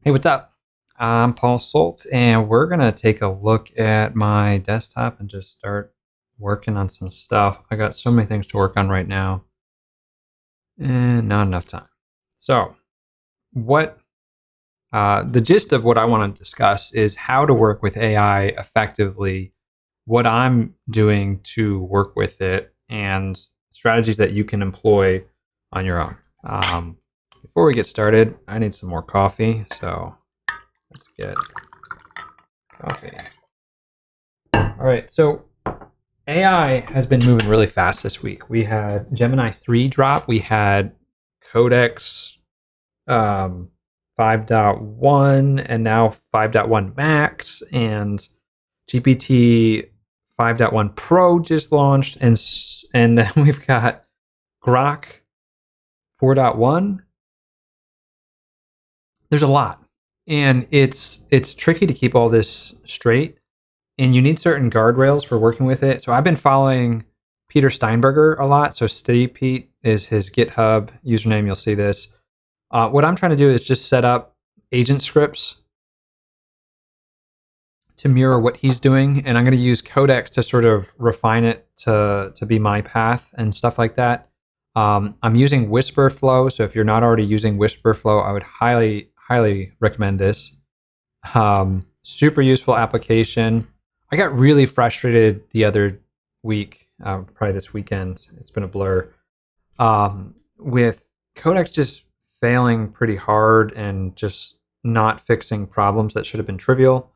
Hey, what's up? I'm Paul Soltz, and we're going to take a look at my desktop and just start working on some stuff. I got so many things to work on right now, and not enough time. So, the gist of what I want to discuss is how to work with AI effectively, what I'm doing to work with it, and strategies that you can employ on your own. Before we get started, I need some more coffee, so let's get coffee. All right, so AI has been moving really fast this week. We had Gemini 3 drop. We had Codex 5.1 and now 5.1 Max, and GPT 5.1 Pro just launched, and then we've got Grok 4.1. There's a lot, and it's tricky to keep all this straight, and you need certain guardrails for working with it. So I've been following Peter Steinberger a lot. So steipete is his GitHub username. You'll see this. What I'm trying to do is just set up agent scripts to mirror what he's doing, and I'm going to use Codex to sort of refine it to be my path and stuff like that. I'm using Wispr Flow, so if you're not already using Wispr Flow, I would highly recommend this. Super useful application. I got really frustrated the other week, probably this weekend. It's been a blur. With Codex just failing pretty hard and just not fixing problems that should have been trivial.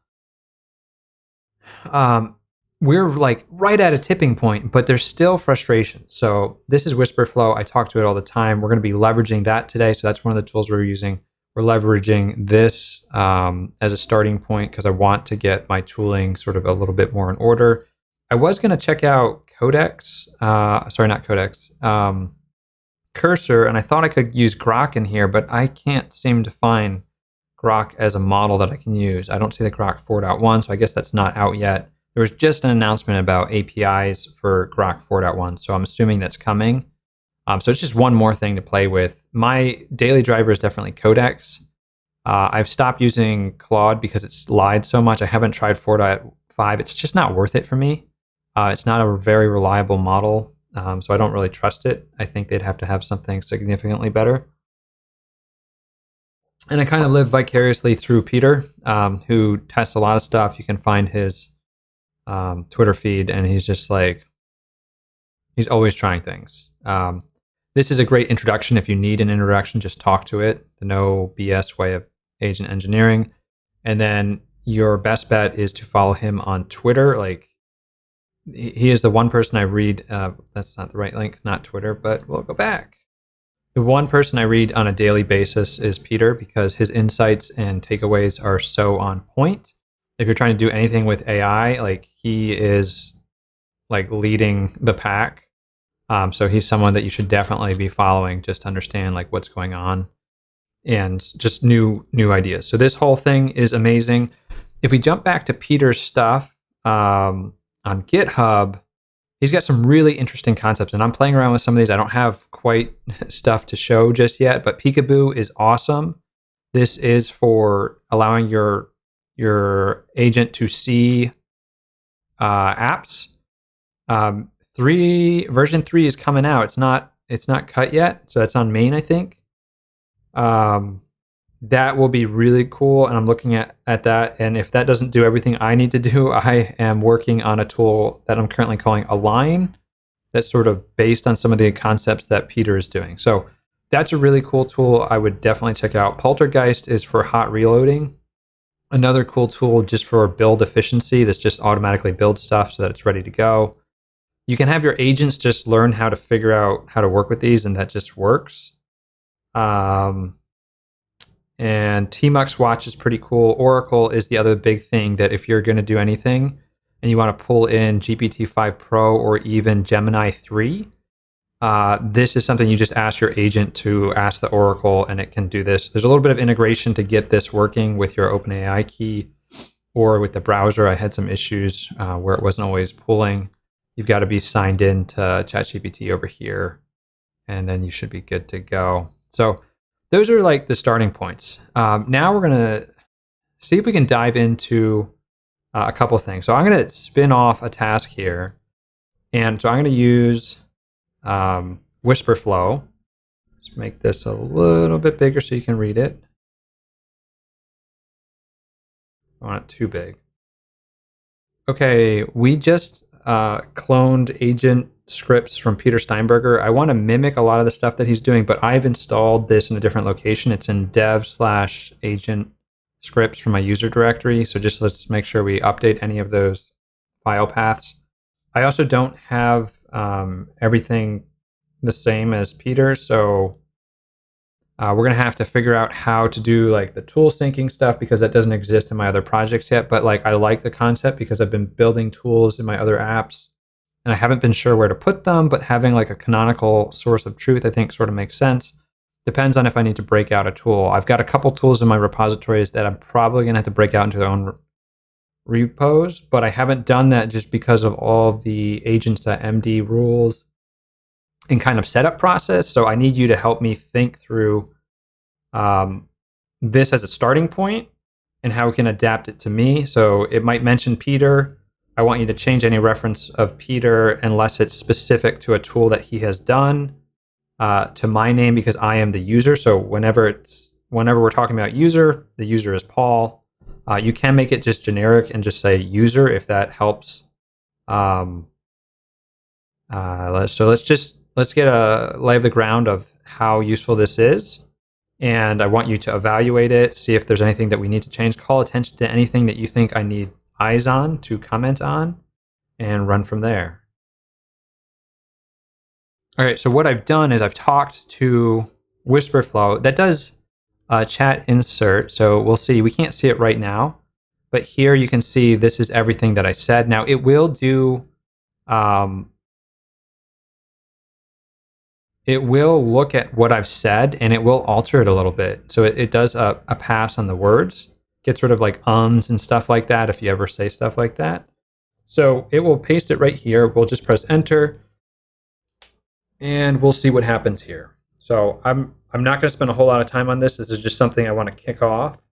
We're like right at a tipping point, but there's still frustration. So this is Wispr Flow. I talk to it all the time. We're going to be leveraging that today. So that's one of the tools we're using. We're leveraging this as a starting point because I want to get my tooling sort of a little bit more in order. I was going to check out Cursor, and I thought I could use Grok in here, but I can't seem to find Grok as a model that I can use. I don't see the Grok 4.1, so I guess that's not out yet. There was just an announcement about APIs for Grok 4.1, so I'm assuming that's coming. So it's just one more thing to play with. My daily driver is definitely Codex. I've stopped using Claude because it's lied so much. I haven't tried 4.5. It's just not worth it for me. It's not a very reliable model, so I don't really trust it. I think they'd have to have something significantly better. And I kind of live vicariously through Peter, who tests a lot of stuff. You can find his Twitter feed, and he's just like, he's always trying things. This is a great introduction. If you need an introduction, just talk to it. The no BS way of agent engineering. And then your best bet is to follow him on Twitter. Like, he is the one person I read. That's not the right link, not Twitter, but we'll go back. The one person I read on a daily basis is Peter, because his insights and takeaways are so on point. If you're trying to do anything with AI, like, he is like leading the pack. So he's someone that you should definitely be following just to understand like what's going on and just new ideas. So this whole thing is amazing. If we jump back to Peter's stuff on GitHub, he's got some really interesting concepts, and I'm playing around with some of these. I don't have quite stuff to show just yet, but Peekaboo is awesome. This is for allowing your agent to see apps. Version 3 is coming out. It's not cut yet, so that's on main, I think. That will be really cool, and I'm looking at that. And if that doesn't do everything I need to do, I am working on a tool that I'm currently calling Align, that's sort of based on some of the concepts that Peter is doing. So that's a really cool tool. I would definitely check out. Poltergeist is for hot reloading. Another cool tool just for build efficiency. This just automatically builds stuff so that it's ready to go. You can have your agents just learn how to figure out how to work with these, and that just works. And Tmux Watch is pretty cool. Oracle is the other big thing that if you're going to do anything and you want to pull in GPT-5 Pro or even Gemini 3, this is something you just ask your agent to ask the Oracle, and it can do this. There's a little bit of integration to get this working with your OpenAI key or with the browser. I had some issues where it wasn't always pulling. You've got to be signed in to ChatGPT over here, and then you should be good to go. So those are like the starting points. Now we're going to see if we can dive into a couple of things. So I'm going to spin off a task here. And so I'm going to use Wispr flow. Let's make this a little bit bigger so you can read it. I want it too big. Okay, we just cloned agent scripts from Peter Steinberger. I want to mimic a lot of the stuff that he's doing, but I've installed this in a different location. It's in dev/agent scripts from my user directory. So just let's make sure we update any of those file paths. I also don't have everything the same as Peter, so we're going to have to figure out how to do like the tool syncing stuff because that doesn't exist in my other projects yet. But like I like the concept because I've been building tools in my other apps and I haven't been sure where to put them, but having like a canonical source of truth I think sort of makes sense. Depends on if I need to break out a tool. I've got a couple tools in my repositories that I'm probably going to have to break out into their own repos, but I haven't done that just because of all the agents.md rules and kind of setup process. So I need you to help me think through this as a starting point and how we can adapt it to me. So it might mention Peter. I want you to change any reference of Peter unless it's specific to a tool that he has done to my name because I am the user. So whenever we're talking about user, the user is Paul. You can make it just generic and just say user if that helps. Let's get a lay of the ground of how useful this is. And I want you to evaluate it, see if there's anything that we need to change, call attention to anything that you think I need eyes on to comment on, and run from there. All right, so what I've done is I've talked to Wispr flow. That does chat insert, so we'll see. We can't see it right now, but here you can see this is everything that I said. Now it will do, it will look at what I've said and it will alter it a little bit. So it does a pass on the words, gets rid of like ums and stuff like that if you ever say stuff like that. So it will paste it right here. We'll just press enter and we'll see what happens here. So I'm not going to spend a whole lot of time on this. This is just something I want to kick off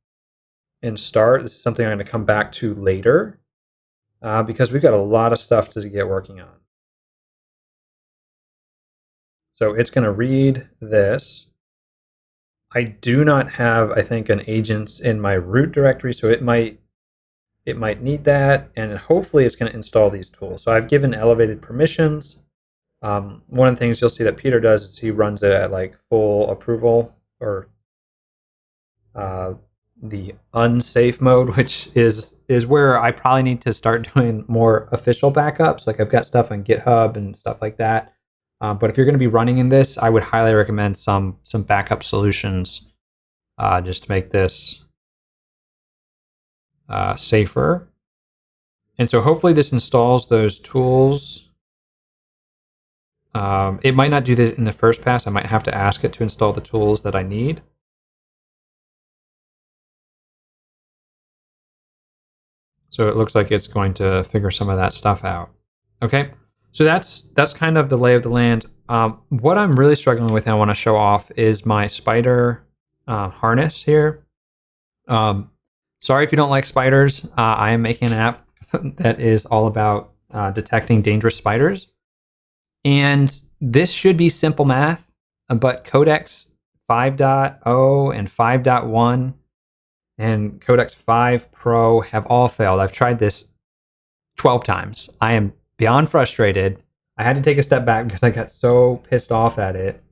and start. This is something I'm going to come back to later because we've got a lot of stuff to get working on. So it's going to read this. I do not have, I think, an agents in my root directory, so it might need that, and hopefully it's going to install these tools. So I've given elevated permissions. One of the things you'll see that Peter does is he runs it at like full approval or the unsafe mode, which is where I probably need to start doing more official backups. Like I've got stuff on GitHub and stuff like that. But if you're going to be running in this, I would highly recommend some backup solutions just to make this safer. And so hopefully this installs those tools. It might not do this in the first pass. I might have to ask it to install the tools that I need. So it looks like it's going to figure some of that stuff out. Okay. So that's kind of the lay of the land. What I'm really struggling with and I want to show off is my spider harness here. Sorry if you don't like spiders. I am making an app that is all about detecting dangerous spiders. And this should be simple math, but Codex 5.0 and 5.1 and Codex 5 Pro have all failed. I've tried this 12 times. I am beyond frustrated. I had to take a step back because I got so pissed off at it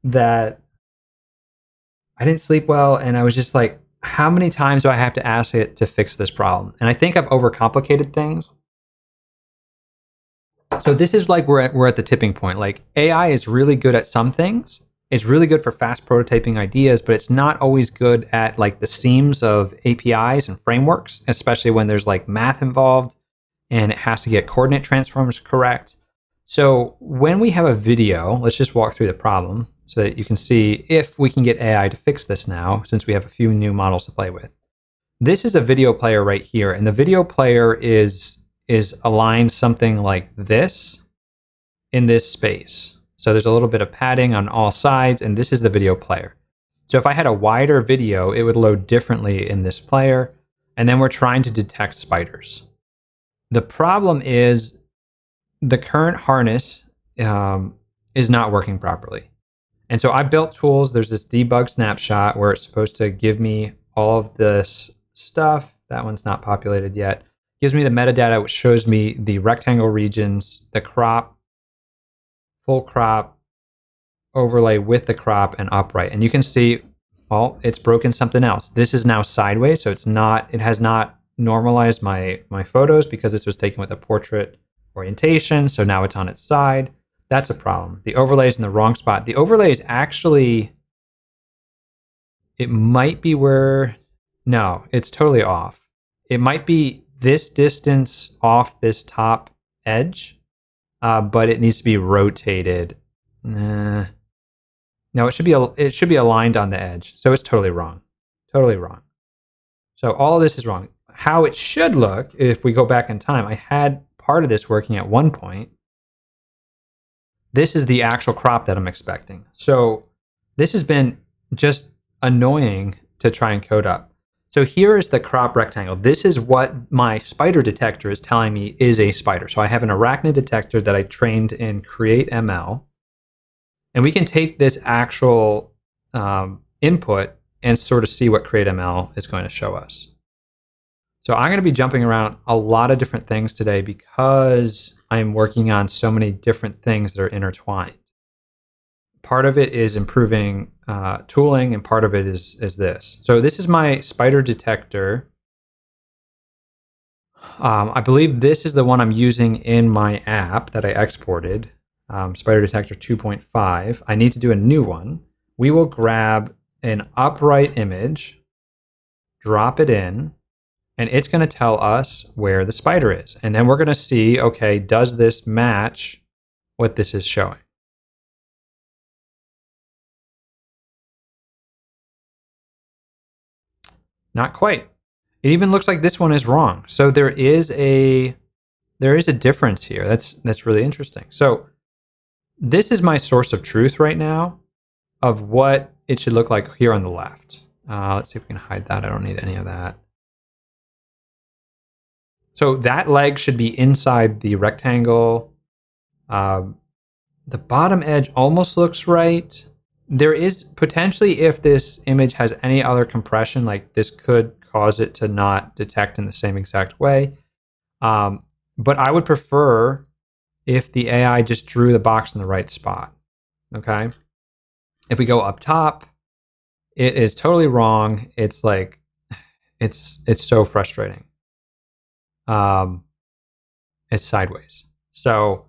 that I didn't sleep well. And I was just like, how many times do I have to ask it to fix this problem? And I think I've overcomplicated things. So this is like we're at the tipping point. Like AI is really good at some things. It's really good for fast prototyping ideas, but it's not always good at like the seams of APIs and frameworks, especially when there's like math involved. And it has to get coordinate transforms correct. So when we have a video, let's just walk through the problem so that you can see if we can get AI to fix this now, since we have a few new models to play with. This is a video player right here, and the video player is aligned something like this in this space. So there's a little bit of padding on all sides, and this is the video player. So if I had a wider video, it would load differently in this player, and then we're trying to detect spiders. The problem is the current harness is not working properly. And so I built tools. There's this debug snapshot where it's supposed to give me all of this stuff. That one's not populated yet. Gives me the metadata, which shows me the rectangle regions, the crop, full crop, overlay with the crop, and upright. And you can see, well, it's broken something else. This is now sideways, so it has not normalized my photos because this was taken with a portrait orientation, so now it's on its side. That's a problem. The overlay is in the wrong spot. The overlay is actually, it might be where, no, it's totally off. It might be this distance off this top edge, but it needs to be rotated. No, it should be aligned on the edge. So it's totally wrong. Totally wrong. So all of this is wrong. How it should look, if we go back in time, I had part of this working at one point. This is the actual crop that I'm expecting. So this has been just annoying to try and code up. So here is the crop rectangle. This is what my spider detector is telling me is a spider. So I have an arachnid detector that I trained in Create ML. And we can take this actual input and sort of see what Create ML is going to show us. So I'm going to be jumping around a lot of different things today because I'm working on so many different things that are intertwined. Part of it is improving tooling, and part of it is this. So this is my spider detector. I believe this is the one I'm using in my app that I exported, Spider Detector 2.5. I need to do a new one. We will grab an upright image, drop it in, and it's going to tell us where the spider is. And then we're going to see, okay, does this match what this is showing? Not quite. It even looks like this one is wrong. So there is a difference here. That's really interesting. So this is my source of truth right now of what it should look like here on the left. Let's see if we can hide that. I don't need any of that. So that leg should be inside the rectangle. The bottom edge almost looks right. There is potentially, if this image has any other compression, like this could cause it to not detect in the same exact way. But I would prefer if the AI just drew the box in the right spot. Okay. If we go up top, it is totally wrong. It's like, it's so frustrating. It's sideways. So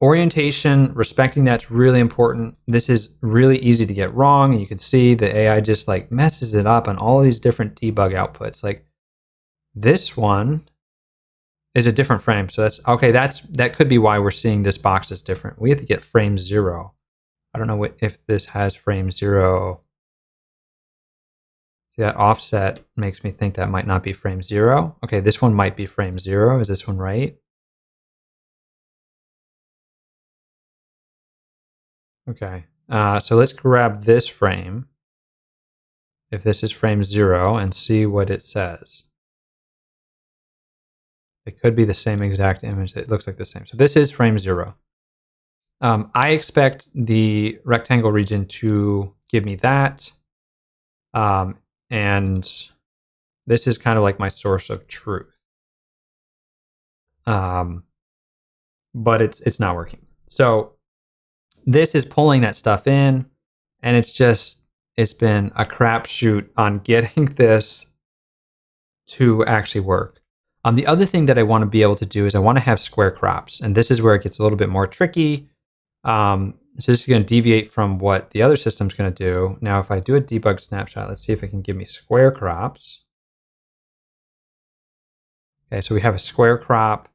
orientation, respecting that's really important. This is really easy to get wrong. You can see the AI just like messes it up on all of these different debug outputs. Like this one is a different frame. So that's okay. That could be why we're seeing this box is different. We have to get frame 0. I don't know if this has frame 0. See, that offset makes me think that might not be frame 0. Okay, this one might be frame 0. Is this one right? Okay, so let's grab this frame, if this is frame 0, and see what it says. It could be the same exact image. It looks like the same. So this is frame 0. I expect the rectangle region to give me that. And this is kind of like my source of truth. But it's not working. So this is pulling that stuff in, and it's been a crapshoot on getting this to actually work. The other thing that I want to be able to do is I want to have square crops, and this is where it gets a little bit more tricky. So this is going to deviate from what the other system's going to do. Now, if I do a debug snapshot, let's see if it can give me square crops. Okay, so we have a square crop,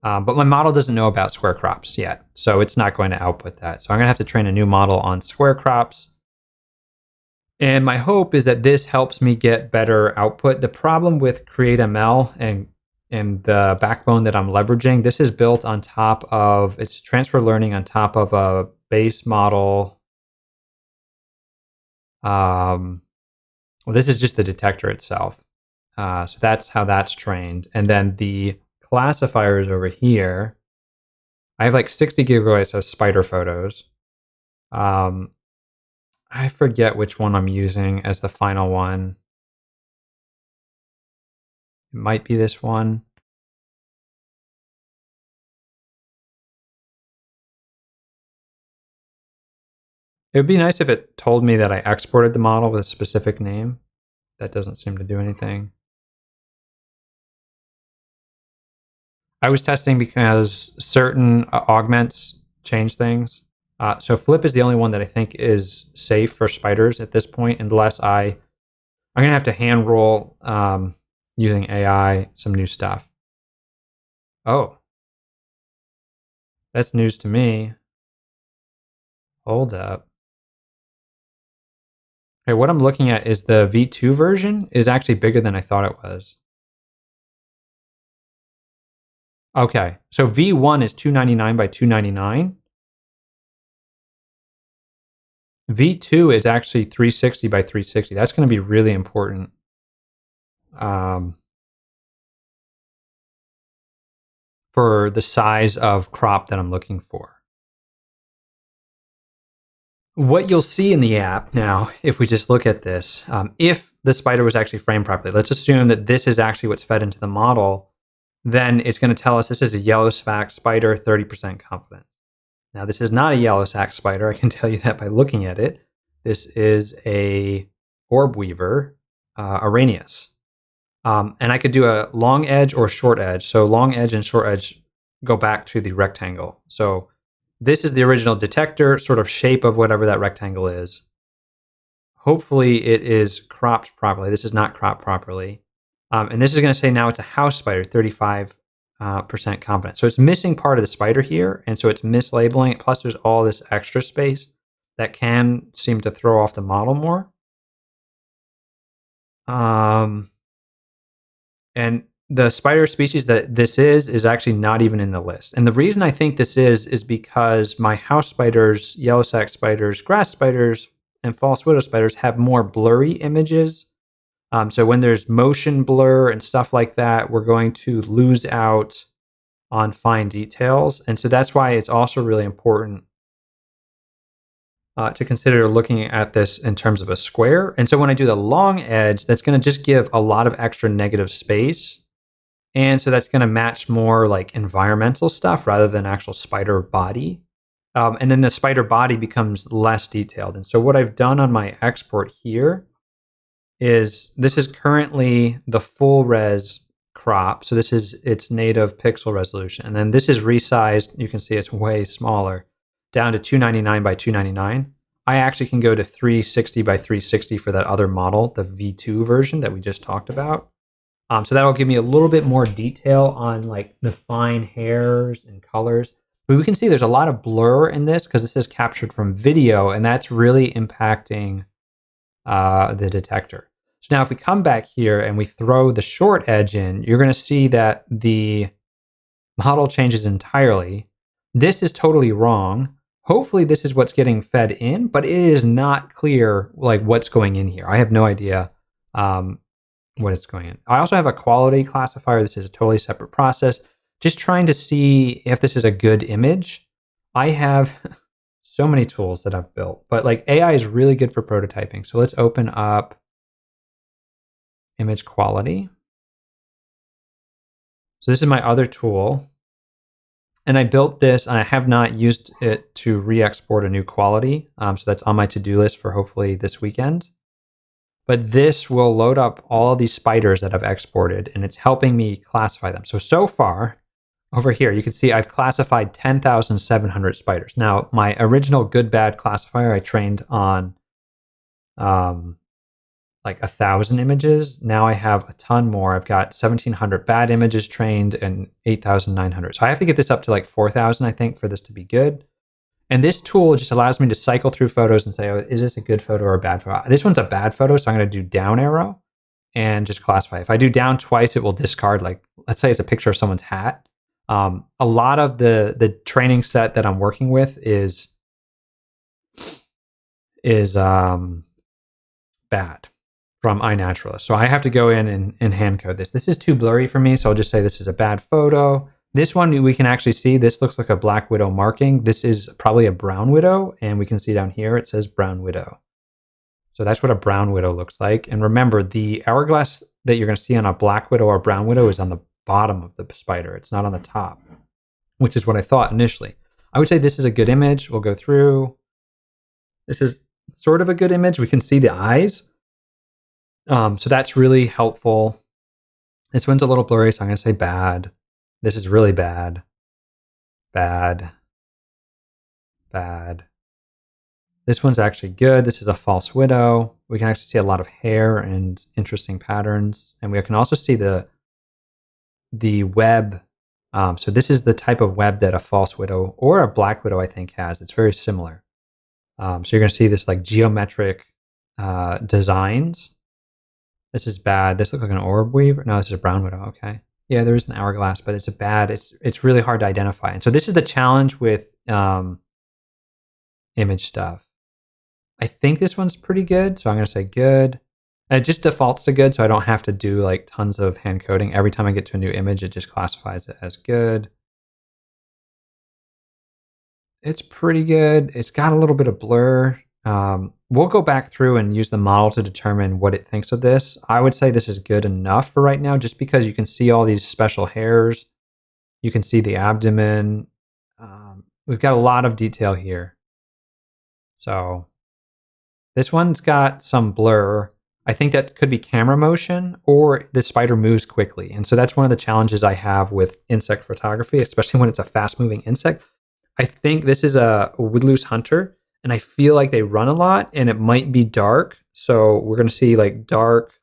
but my model doesn't know about square crops yet, so it's not going to output that. So I'm going to have to train a new model on square crops. And my hope is that this helps me get better output. The problem with Create ML and and the backbone that I'm leveraging, this is built on top of, it's transfer learning on top of a base model. Well, this is just the detector itself. So that's how that's trained. And then the classifiers over here, I have like 60 gigabytes of spider photos. I forget which one I'm using as the final one. It might be this one. It would be nice if it told me that I exported the model with a specific name. That doesn't seem to do anything. I was testing because certain augments change things. So Flip is the only one that I think is safe for spiders at this point, unless I'm going to have to hand roll using AI some new stuff. Oh, that's news to me. Hold up. Okay, what I'm looking at is the V2 version is actually bigger than I thought it was. Okay, so V1 is 299 by 299. V2 is actually 360 by 360. That's going to be really important. For the size of crop that I'm looking for. What you'll see in the app now, if we just look at this, if the spider was actually framed properly, let's assume that this is actually what's fed into the model, then it's going to tell us this is a yellow sac spider, 30% confidence. Now, this is not a yellow sac spider. I can tell you that by looking at it. This is a orb weaver, Arrhenius. And I could do a long edge or short edge. So long edge and short edge go back to the rectangle. So this is the original detector sort of shape of whatever that rectangle is. Hopefully it is cropped properly. This is not cropped properly. And this is going to say now it's a house spider, 35% confidence. So it's missing part of the spider here. And so it's mislabeling it. Plus there's all this extra space that can seem to throw off the model more. And the spider species that this is actually not even in the list. And the reason I think this is because my house spiders, yellow sac spiders, grass spiders, and false widow spiders have more blurry images. So when there's motion blur and stuff like that, we're going to lose out on fine details. And so that's why it's also really important to consider looking at this in terms of a square. And so when I do the long edge, that's going to just give a lot of extra negative space. And so that's going to match more like environmental stuff rather than actual spider body. And then the spider body becomes less detailed. And so what I've done on my export here is this is currently the full res crop. So this is its native pixel resolution. And then this is resized. You can see it's way smaller, down to 299 by 299. I actually can go to 360 by 360 for that other model, the V2 version that we just talked about. So that'll give me a little bit more detail on like the fine hairs and colors. But we can see there's a lot of blur in this because this is captured from video, and that's really impacting the detector. So now if we come back here and we throw the short edge in, you're going to see that the model changes entirely. This is totally wrong. Hopefully this is what's getting fed in, but it is not clear like what's going in here. I have no idea what it's going in. I also have a quality classifier. This is a totally separate process. Just trying to see if this is a good image. I have so many tools that I've built, but like AI is really good for prototyping. So let's open up image quality. So this is my other tool. And I built this, and I have not used it to re-export a new quality. So that's on my to-do list for hopefully this weekend. But this will load up all of these spiders that I've exported, and it's helping me classify them. So far, over here, you can see I've classified 10,700 spiders. Now, my original good-bad classifier I trained on like 1,000 images. Now I have a ton more. I've got 1,700 bad images trained and 8,900. So I have to get this up to like 4,000, I think, for this to be good. And this tool just allows me to cycle through photos and say, oh, is this a good photo or a bad photo? This one's a bad photo, so I'm going to do down arrow. and just classify. If I do down twice, it will discard, like, let's say it's a picture of someone's hat. A lot of the training set that I'm working with is bad from iNaturalist. So I have to go in and hand code this. This is too blurry for me, so I'll just say this is a bad photo. This one we can actually see, this looks like a black widow marking. This is probably a brown widow, and we can see down here it says brown widow. So that's what a brown widow looks like. And remember, the hourglass that you're going to see on a black widow or brown widow is on the bottom of the spider. It's not on the top, which is what I thought initially. I would say this is a good image. We'll go through. This is sort of a good image. We can see the eyes. So that's really helpful. This one's a little blurry, so I'm going to say bad. This is really bad. Bad. Bad. This one's actually good. This is a false widow. We can actually see a lot of hair and interesting patterns. And we can also see the web. So this is the type of web that a false widow or a black widow, I think, has. It's very similar. So you're going to see this like geometric designs. This is bad. This looks like an orb weaver. No, this is a brown widow. Okay. Yeah, there is an hourglass, but it's a bad. It's really hard to identify. And so this is the challenge with image stuff. I think this one's pretty good, so I'm going to say good. And it just defaults to good, so I don't have to do like tons of hand coding. Every time I get to a new image, it just classifies it as good. It's pretty good. It's got a little bit of blur. We'll go back through and use the model to determine what it thinks of this. I would say this is good enough for right now, just because you can see all these special hairs. You can see the abdomen. We've got a lot of detail here. So this one's got some blur. I think that could be camera motion or the spider moves quickly. And so that's one of the challenges I have with insect photography, especially when it's a fast moving insect. I think this is a woodlouse hunter, and I feel like they run a lot and it might be dark. So we're going to see like dark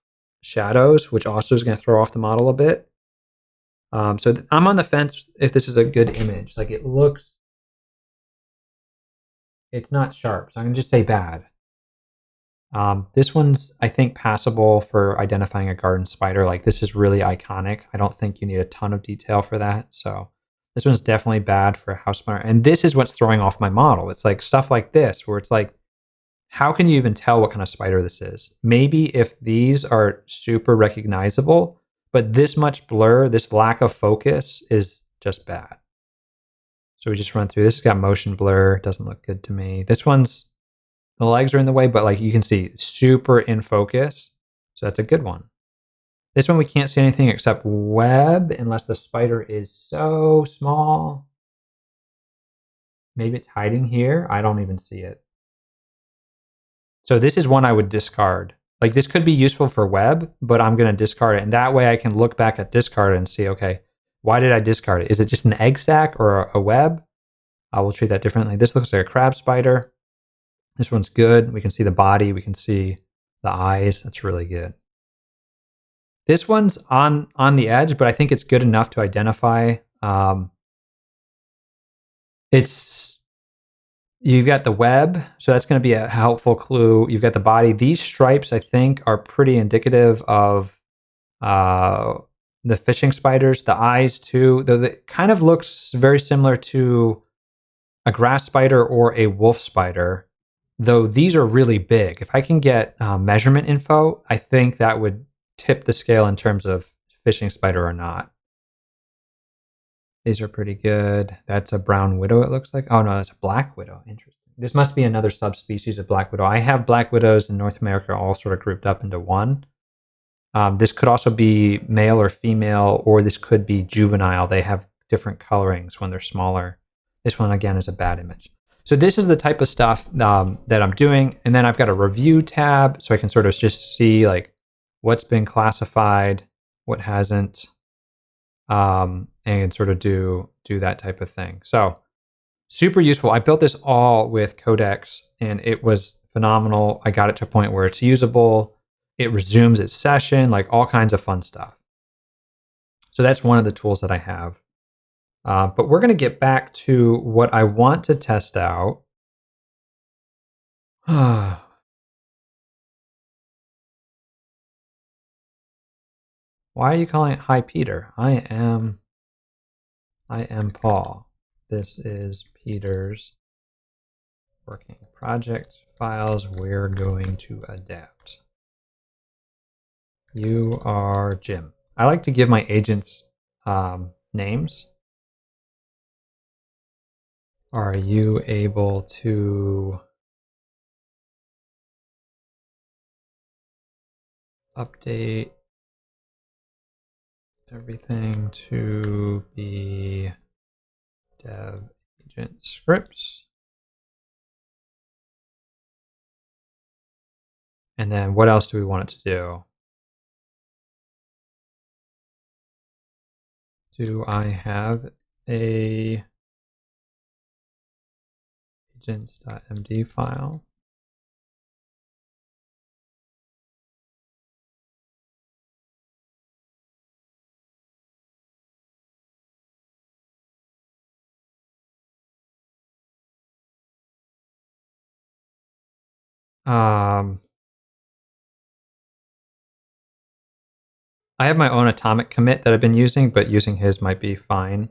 shadows, which also is going to throw off the model a bit. So I'm on the fence if this is a good image. Like it looks, it's not sharp. So I'm going to just say bad. This one's, I think, passable for identifying a garden spider. Like this is really iconic. I don't think you need a ton of detail for that. So this one's definitely bad for a house spider. And this is what's throwing off my model. It's like stuff like this, where it's like, how can you even tell what kind of spider this is? Maybe if these are super recognizable, but this much blur, this lack of focus is just bad. So we just run through. This has got motion blur. Doesn't look good to me. This one's, the legs are in the way, but like you can see, super in focus. So that's a good one. This one we can't see anything except web unless the spider is so small. Maybe it's hiding here. I don't even see it. So this is one I would discard. Like this could be useful for web, but I'm going to discard it. And that way I can look back at discard and see, okay, why did I discard it? Is it just an egg sac or a web? I will treat that differently. This looks like a crab spider. This one's good. We can see the body. We can see the eyes. That's really good. This one's on the edge, but I think it's good enough to identify. You've got the web, so that's going to be a helpful clue. You've got the body. These stripes, I think, are pretty indicative of the fishing spiders. The eyes, too, though it kind of looks very similar to a grass spider or a wolf spider, though these are really big. If I can get measurement info, I think that would tip the scale in terms of fishing spider or not. These are pretty good. That's a brown widow, it looks like. Oh, no, that's a black widow. Interesting. This must be another subspecies of black widow. I have black widows in North America all sort of grouped up into one. This could also be male or female, or this could be juvenile. They have different colorings when they're smaller. This one, again, is a bad image. So this is the type of stuff that I'm doing. And then I've got a review tab, so I can sort of just see like what's been classified, what hasn't, and sort of do that type of thing. So super useful. I built this all with Codex, and it was phenomenal. I got it to a point where it's usable. It resumes its session, like all kinds of fun stuff. So that's one of the tools that I have. But we're going to get back to what I want to test out. Why are you calling it Hi Peter? I am Paul. This is Peter's working project files we're going to adapt. You are Jim. I like to give my agents names. Are you able to update everything to be dev agent scripts? And then what else do we want it to do? Do I have a agents.md file? I have my own atomic commit that I've been using, but using his might be fine.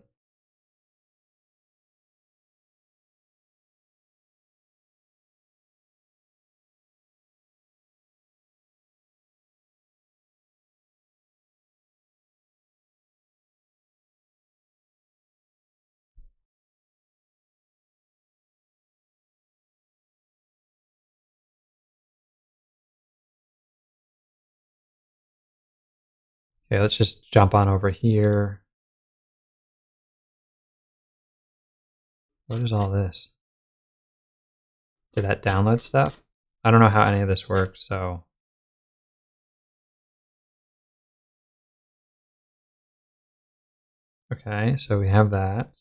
Okay, let's just jump on over here. What is all this? Did that download stuff? I don't know how any of this works, so. Okay, so we have that.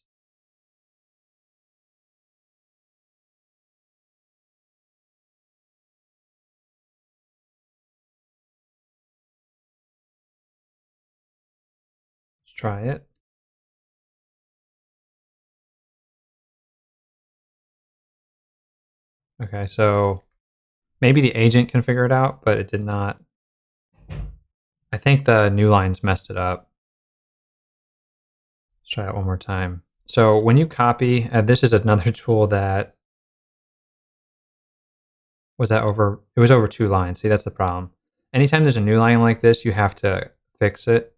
Let's try it. Okay, so maybe the agent can figure it out, but it did not. I think the new lines messed it up. Let's try it one more time. So when you copy, this is another tool that was over 2 lines. See, that's the problem. Anytime there's a new line like this, you have to fix it.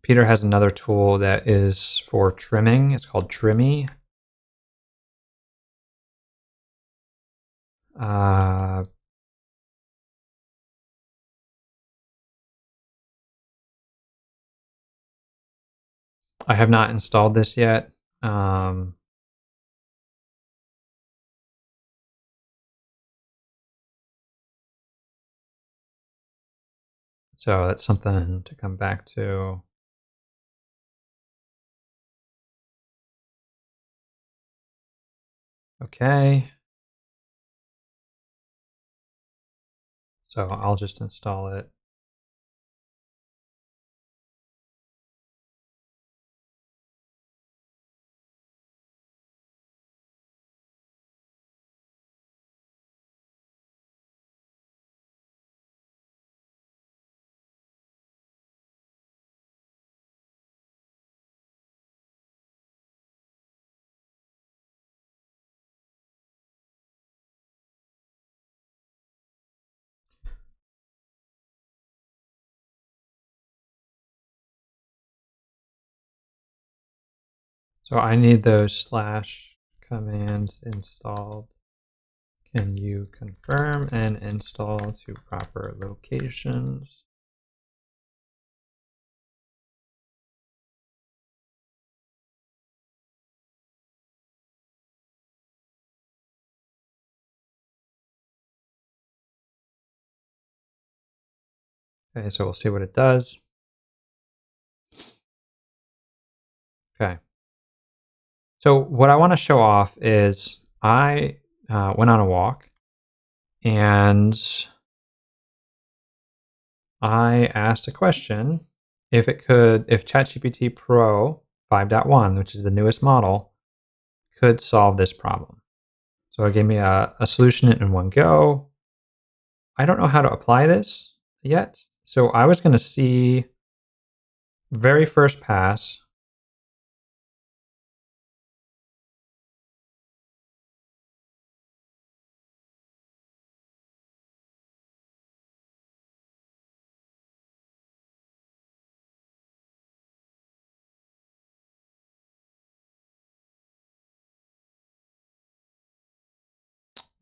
Peter has another tool that is for trimming. It's called Trimmy. I have not installed this yet. So that's something to come back to. Okay. So I'll just install it. So I need those / commands installed. Can you confirm and install to proper locations? Okay, so we'll see what it does. Okay. So what I want to show off is I went on a walk and I asked a question if ChatGPT Pro 5.1, which is the newest model, could solve this problem. So it gave me a solution in one go. I don't know how to apply this yet, So I was going to see very first pass.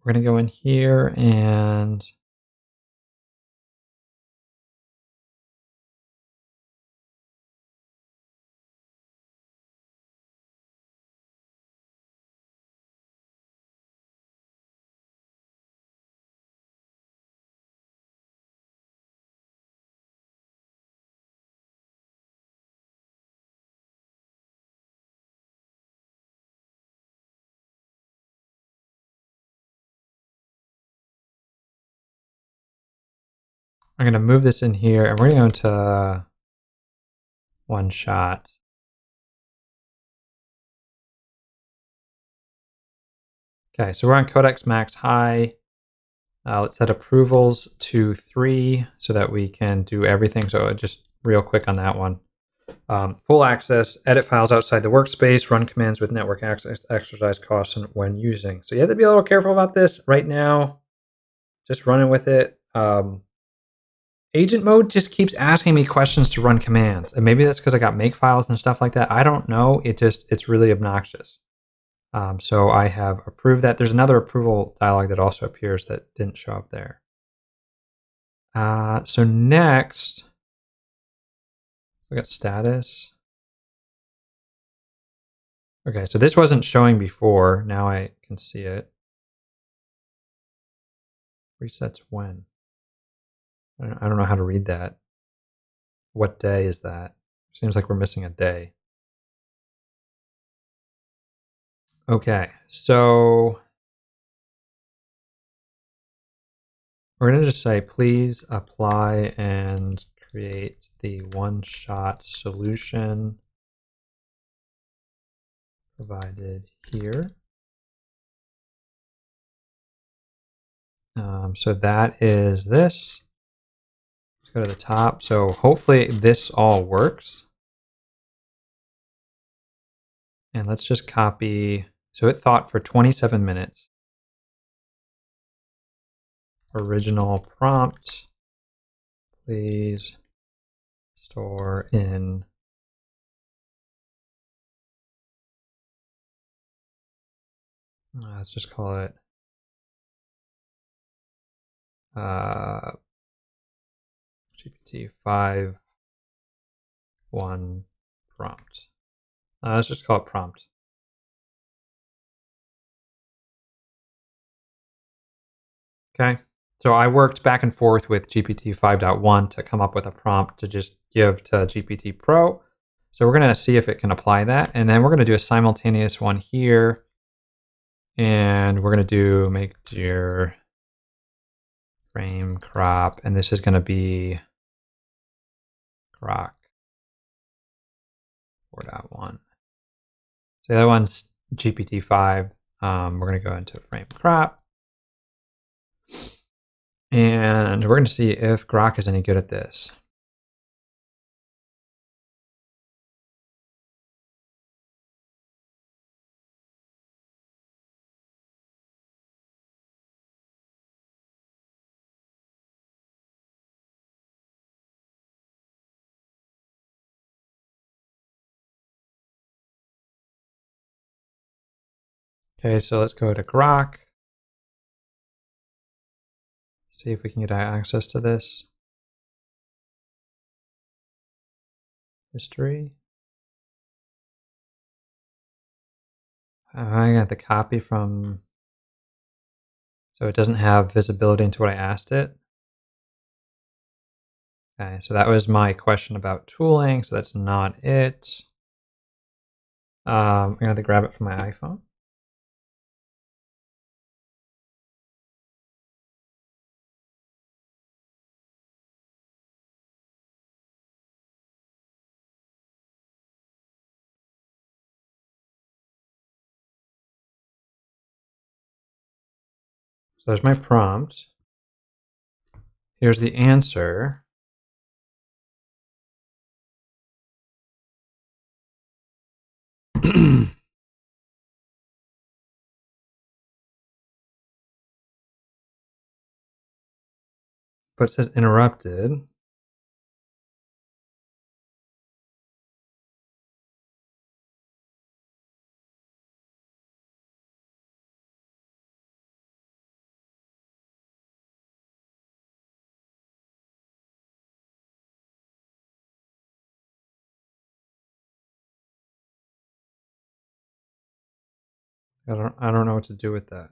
We're going to go in here and I'm going to move this in here, and we're going to go into one shot. Okay, so we're on Codex Max High. Let's set approvals to 3 so that we can do everything. So just real quick on that one. Full access, edit files outside the workspace, run commands with network access, exercise caution when using. So you have to be a little careful about this. Right now, just running with it. Agent mode just keeps asking me questions to run commands. And maybe that's because I got make files and stuff like that. I don't know. It's really obnoxious. So I have approved that. There's another approval dialog that also appears that didn't show up there. So next, we got status. Okay, so this wasn't showing before. Now I can see it. Resets when? I don't know how to read that. What day is that? Seems like we're missing a day. Okay, so we're going to just say, please apply and create the one-shot solution provided here. So that is this. Let's go to the top. So hopefully this all works. And let's just copy. So it thought for 27 minutes. Original prompt, please store in let's just call it GPT 5.1 prompt. Let's just call it prompt. Okay, so I worked back and forth with GPT 5.1 to come up with a prompt to just give to GPT Pro. So we're going to see if it can apply that. And then we're going to do a simultaneous one here. And we're going to do make dear frame crop. And this is going to be Grok 4.1. So the other one's GPT-5. We're going to go into frame crop. And we're going to see if Grok is any good at this. Okay, so let's go to Grok. See if we can get access to this. History. I got the copy from, so it doesn't have visibility into what I asked it. Okay, so that was my question about tooling, so that's not it. I'm gonna have to grab it from my iPhone. So there's my prompt. Here's the answer. but it says interrupted. I don't know what to do with that.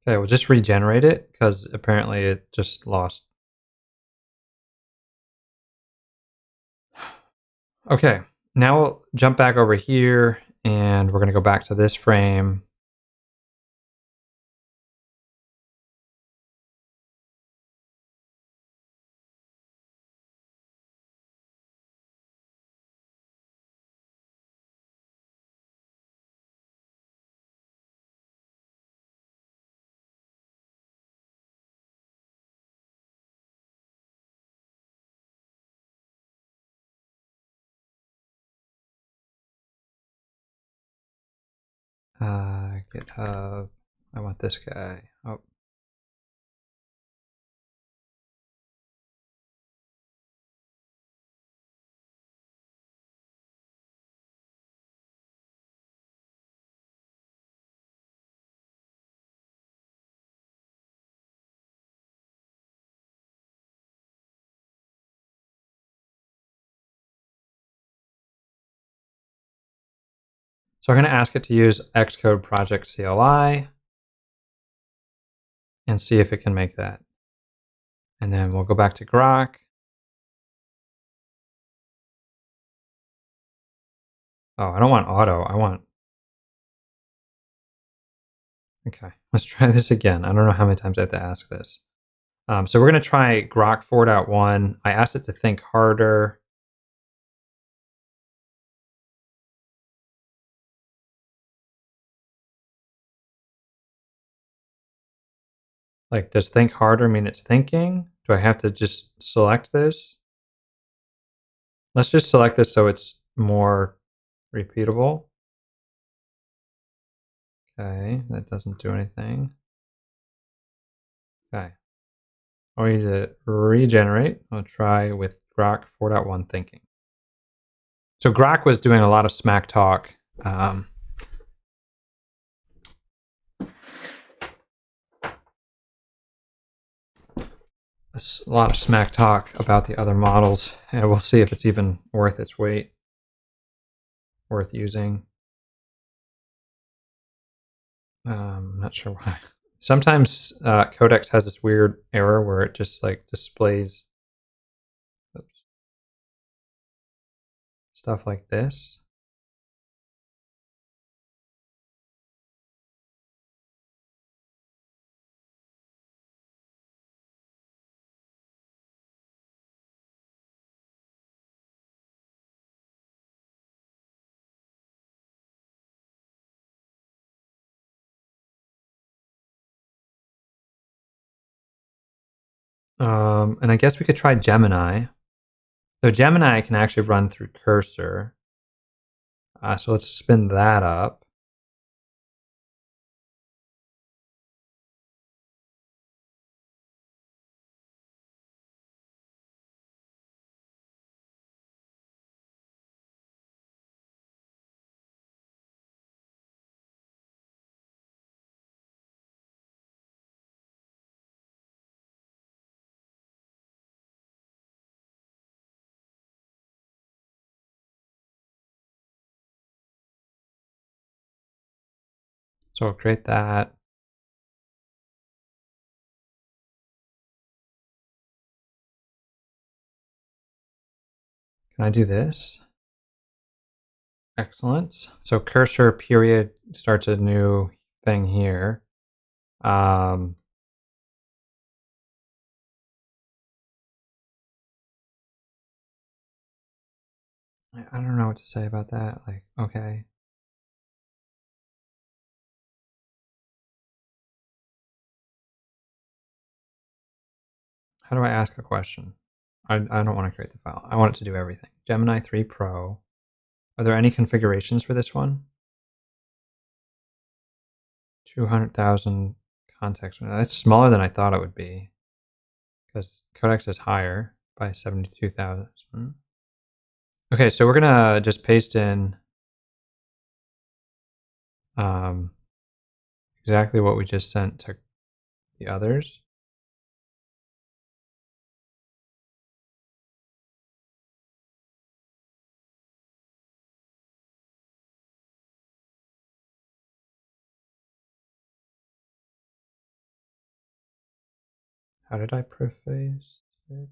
Okay, we'll just regenerate it because apparently it just lost. Okay, now we'll jump back over here and we're going to go back to this frame. GitHub. I want this guy. Oh. So I'm going to ask it to use Xcode Project CLI and see if it can make that. And then we'll go back to Grok. Oh, I don't want auto. I want... Okay, let's try this again. I don't know how many times I have to ask this. So we're going to try Grok 4.1. I asked it to think harder. Like, does think harder mean it's thinking? Do I have to just select this? Let's just select this so it's more repeatable. Okay, that doesn't do anything. Okay. I need to regenerate. I'll try with Grok 4.1 thinking. So Grok was doing a lot of smack talk. A lot of smack talk about the other models, and we'll see if it's even worth its weight, worth using. I'm not sure why. Sometimes Codex has this weird error where it just like displays stuff like this. And I guess we could try Gemini. So Gemini can actually run through Cursor. So let's spin that up. So I'll create that. Can I do this? Excellent. So cursor period starts a new thing here. I don't know what to say about that. Like, okay. How do I ask a question? I don't want to create the file. I want it to do everything. Gemini 3 Pro. Are there any configurations for this one? 200,000 context. That's smaller than I thought it would be, because Codex is higher by 72,000. Okay, so we're gonna just paste in exactly what we just sent to the others. How did I preface it?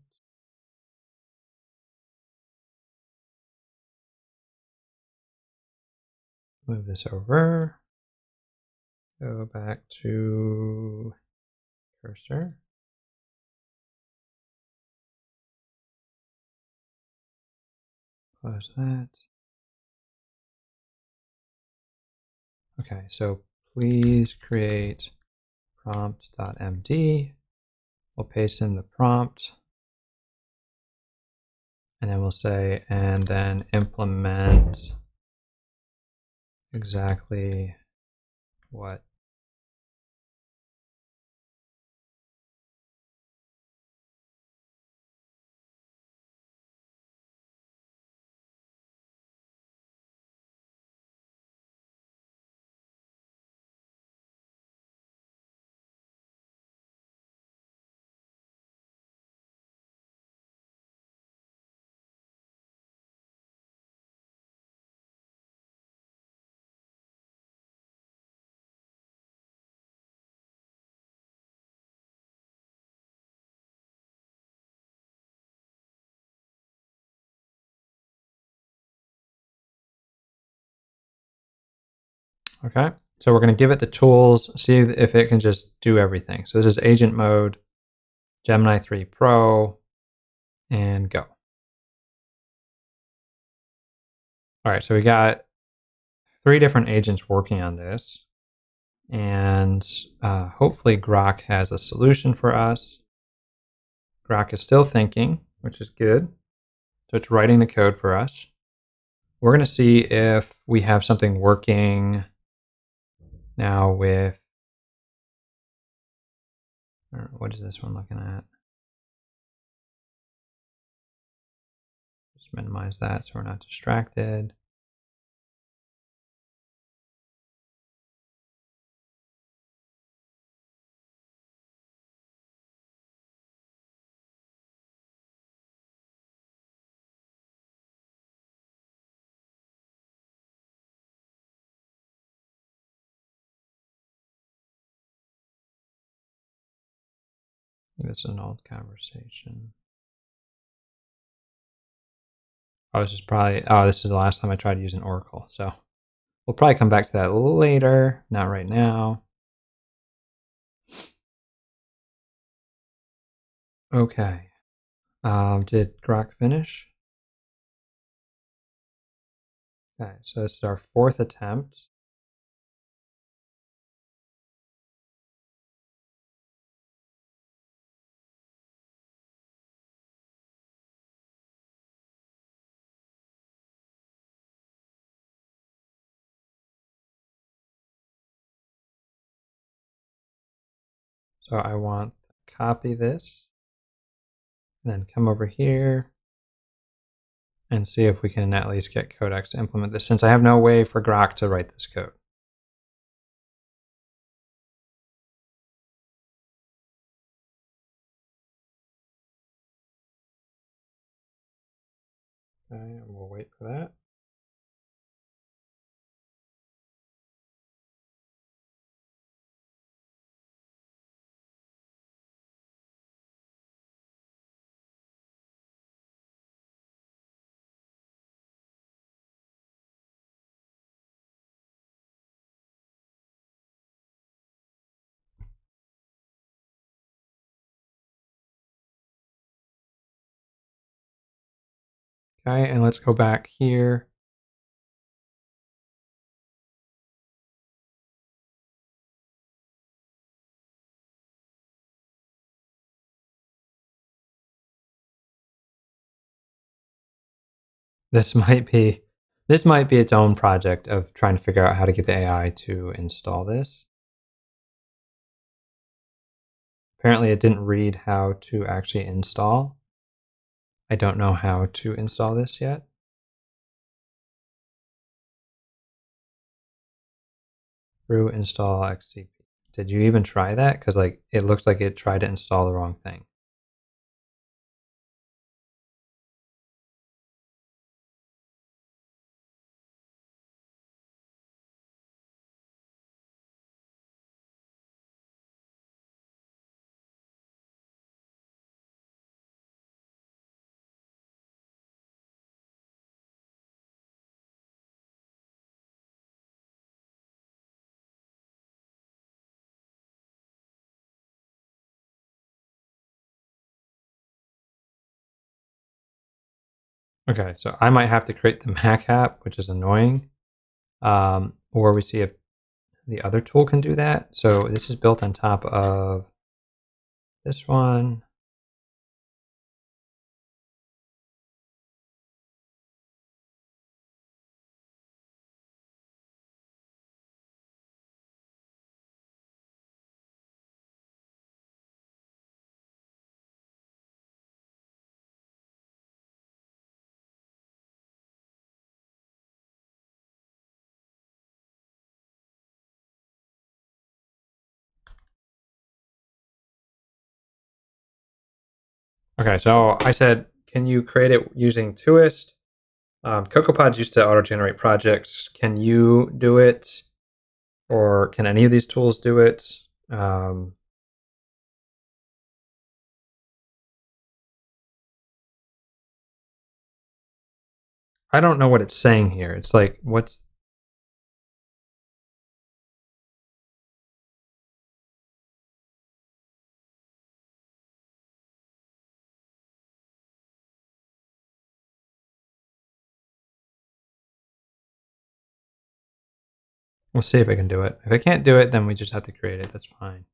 Move this over. Go back to cursor. Close that. Okay, so please create prompt.md. We'll paste in the prompt. And then we'll say, and then implement exactly what Okay, so we're going to give it the tools, see if it can just do everything. So this is agent mode, Gemini 3 Pro, and go. All right, so we got 3 different agents working on this, and hopefully Grok has a solution for us. Grok is still thinking, which is good. So it's writing the code for us. We're going to see if we have something working now with, what is this one looking at? Just minimize that so we're not distracted. This is an old conversation. Oh, this is probably, this is the last time I tried using Oracle. So we'll probably come back to that later, not right now. Okay. Did Grok finish? Okay, so this is our 4th attempt. So I want to copy this, and then come over here and see if we can at least get Codex to implement this, since I have no way for Grok to write this code. Okay, and we'll wait for that. Okay, and let's go back here. this might be its own project of trying to figure out how to get the AI to install this. Apparently it didn't read how to actually install. I don't know how to install this yet. Through install XCP. Did you even try that? Because like it looks like it tried to install the wrong thing. Okay, so I might have to create the Mac app, which is annoying. Or we see if the other tool can do that. So this is built on top of this one. Okay, so I said, can you create it using Toist? CocoaPods used to auto-generate projects. Can you do it? Or can any of these tools do it? I don't know what it's saying here. It's like, what's... We'll see if I can do it. If I can't do it, then we just have to create it. That's fine.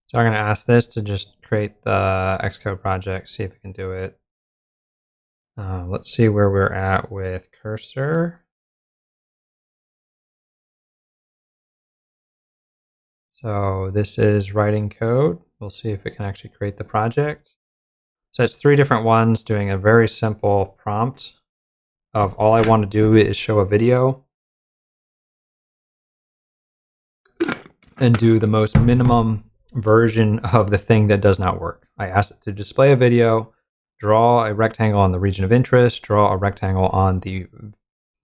So I'm going to ask this to just create the Xcode project, see if it can do it. Let's see where we're at with cursor. So this is writing code. We'll see if it can actually create the project. So it's 3 different ones doing a very simple prompt of all I want to do is show a video and do the most minimum version of the thing that does not work. I asked it to display a video, draw a rectangle on the region of interest, draw a rectangle on the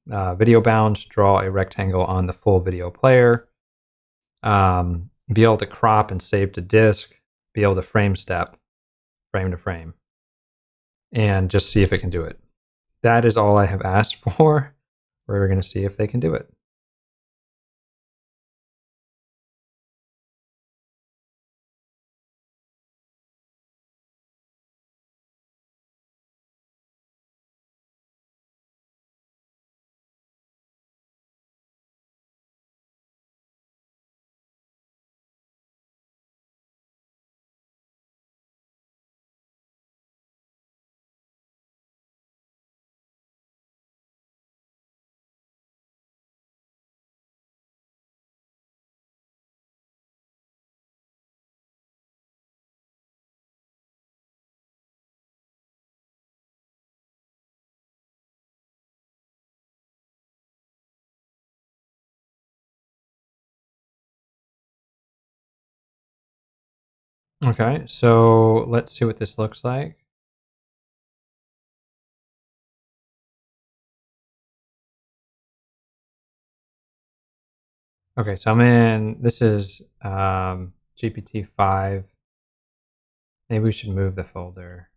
video bounds, draw a rectangle on the full video player, be able to crop and save to disk, be able to frame step, frame to frame, and just see if it can do it. That is all I have asked for. We're going to see if they can do it. Okay, so let's see what this looks like. Okay, so I'm in, this is GPT-5. Maybe we should move the folder.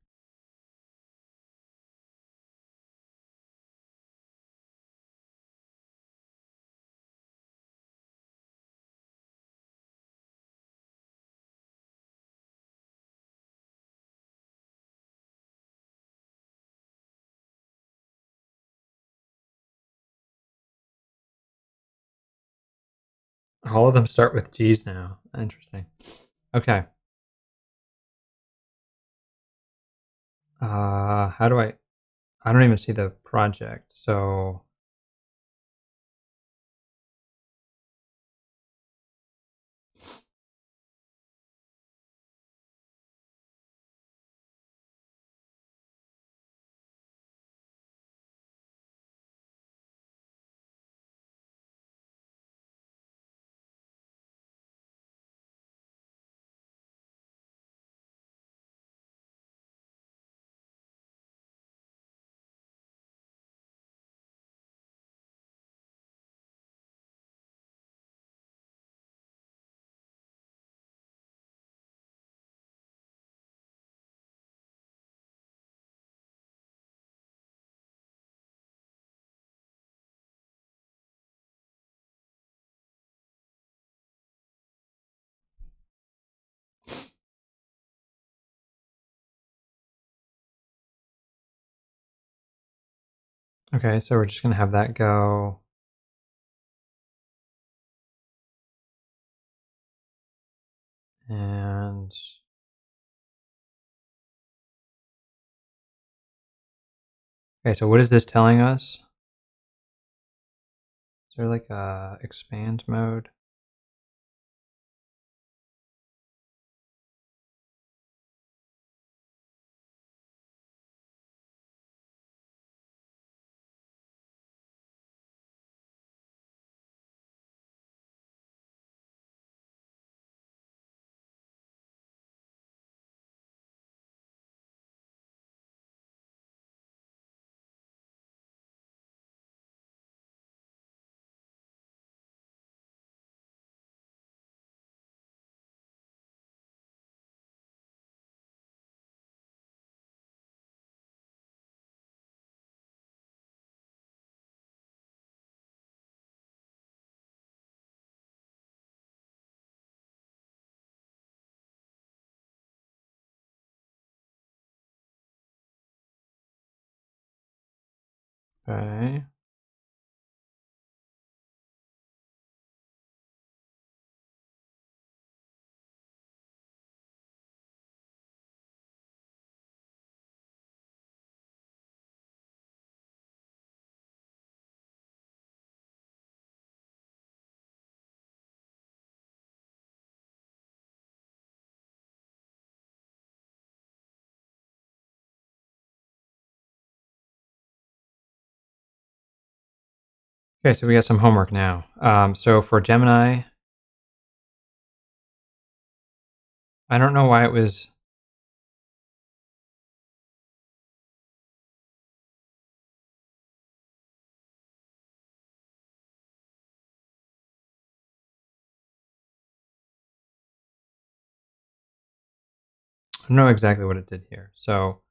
All of them start with G's now. Interesting. Okay. How do I don't even see the project. So okay, so we're just gonna have that go. And okay, so what is this telling us? Is there like a expand mode? Okay. Okay, so we got some homework now. So for Gemini, I don't know why it was. I don't know exactly what it did here. So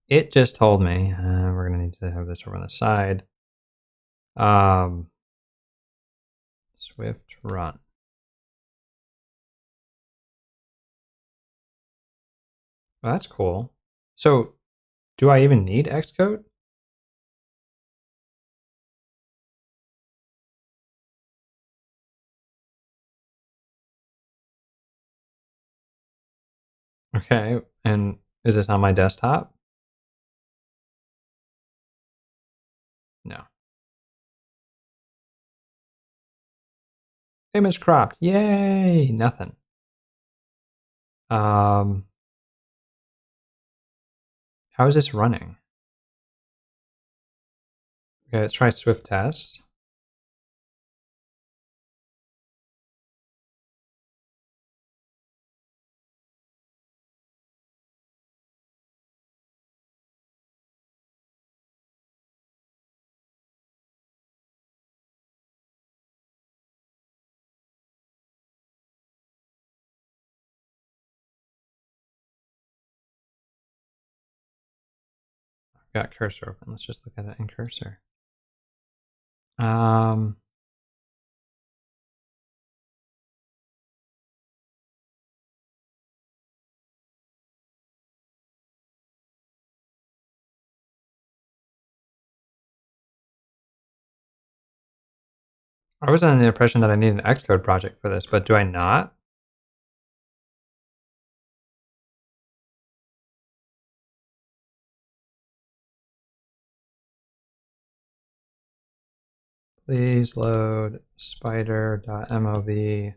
it just told me, we're gonna need to have this over on the side. Swift run. Well, that's cool. So do I even need Xcode? Okay, and is this on my desktop? No. Image cropped. Yay! Nothing. How is this running? Okay, let's try Swift test. got cursor open. Let's just look at it in cursor. I was under the impression that I need an Xcode project for this, but do I not? Please load spider.mov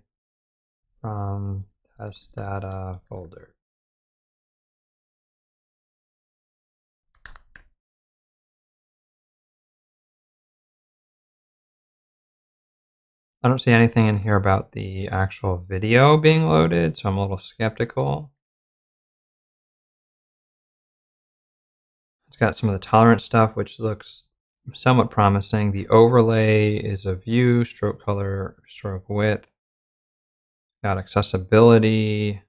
from test data folder. I don't see anything in here about the actual video being loaded, so I'm a little skeptical. It's got some of the tolerance stuff, which looks somewhat promising. The overlay is a view, stroke color, stroke width. Got accessibility.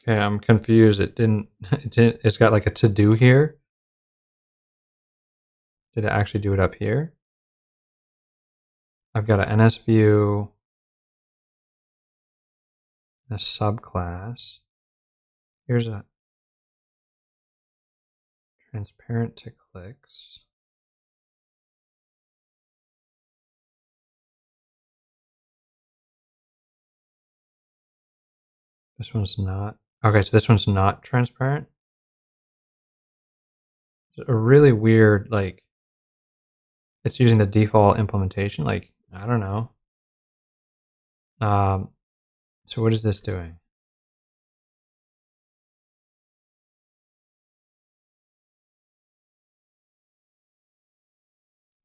Okay, I'm confused. It's got like a to do here. Did it actually do it up here? I've got an NS view, a subclass. Here's a transparent to clicks. This one's not. Okay, so this one's not transparent. It's a really weird, like, it's using the default implementation. Like, I don't know. So what is this doing?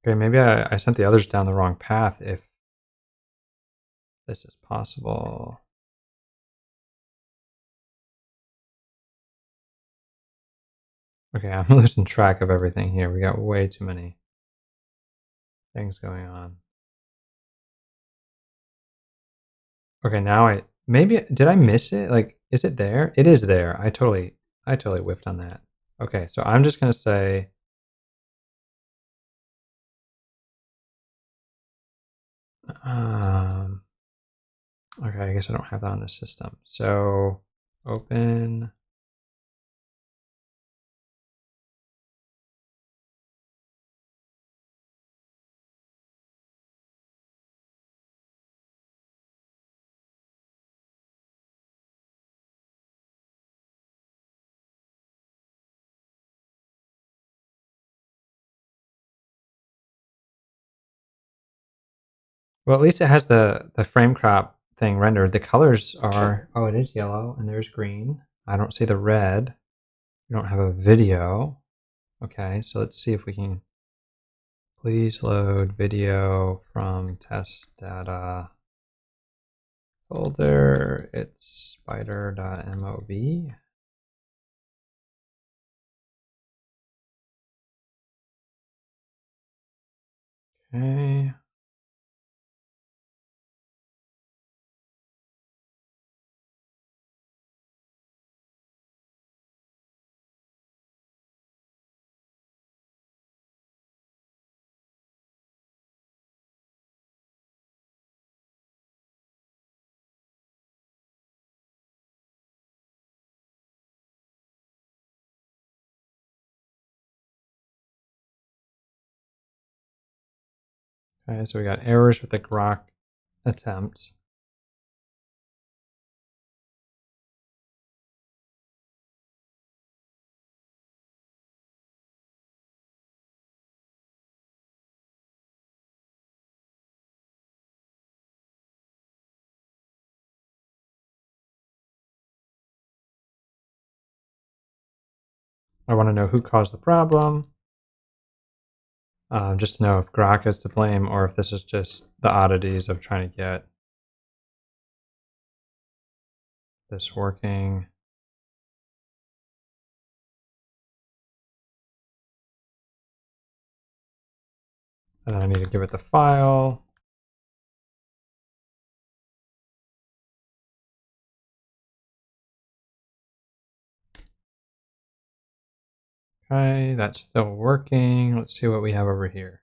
Okay, maybe I sent the others down the wrong path if this is possible. Okay, I'm losing track of everything here. We got way too many things going on. Okay, now maybe did I miss it? Like, is it there? It is there. I totally whiffed on that. Okay, so I'm just gonna say okay, I guess I don't have that on the system. So open. Well, at least it has the frame crop thing rendered. The colors are, oh, it is yellow and there's green. I don't see the red. We don't have a video. Okay, so let's see if we can, please load video from test data folder. It's spider.mov. Okay. Okay, so we got errors with the Grok attempt. I want to know who caused the problem, just to know if Grok is to blame or if this is just the oddities of trying to get this working. And then I need to give it the file. Okay, that's still working. Let's see what we have over here.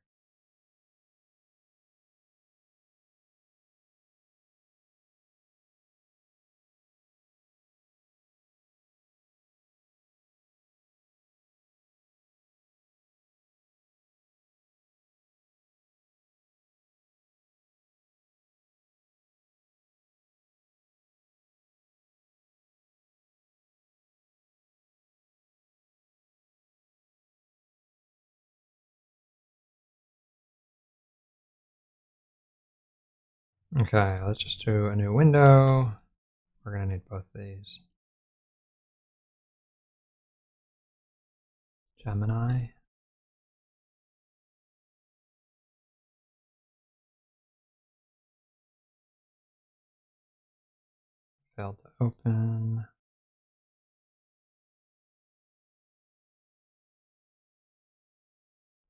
Okay, let's just do a new window. We're going to need both of these. Gemini. Failed to open.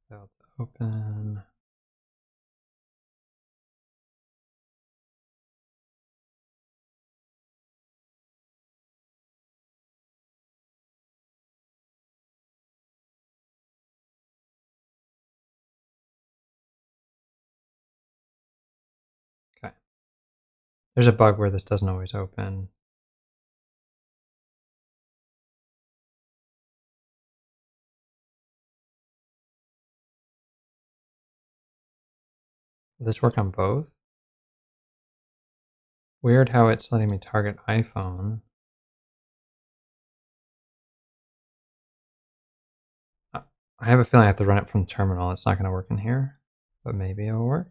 Failed to open. Okay. There's a bug where this doesn't always open. Will this work on both? Weird how it's letting me target iPhone. I have a feeling I have to run it from the terminal. It's not going to work in here, but maybe it'll work.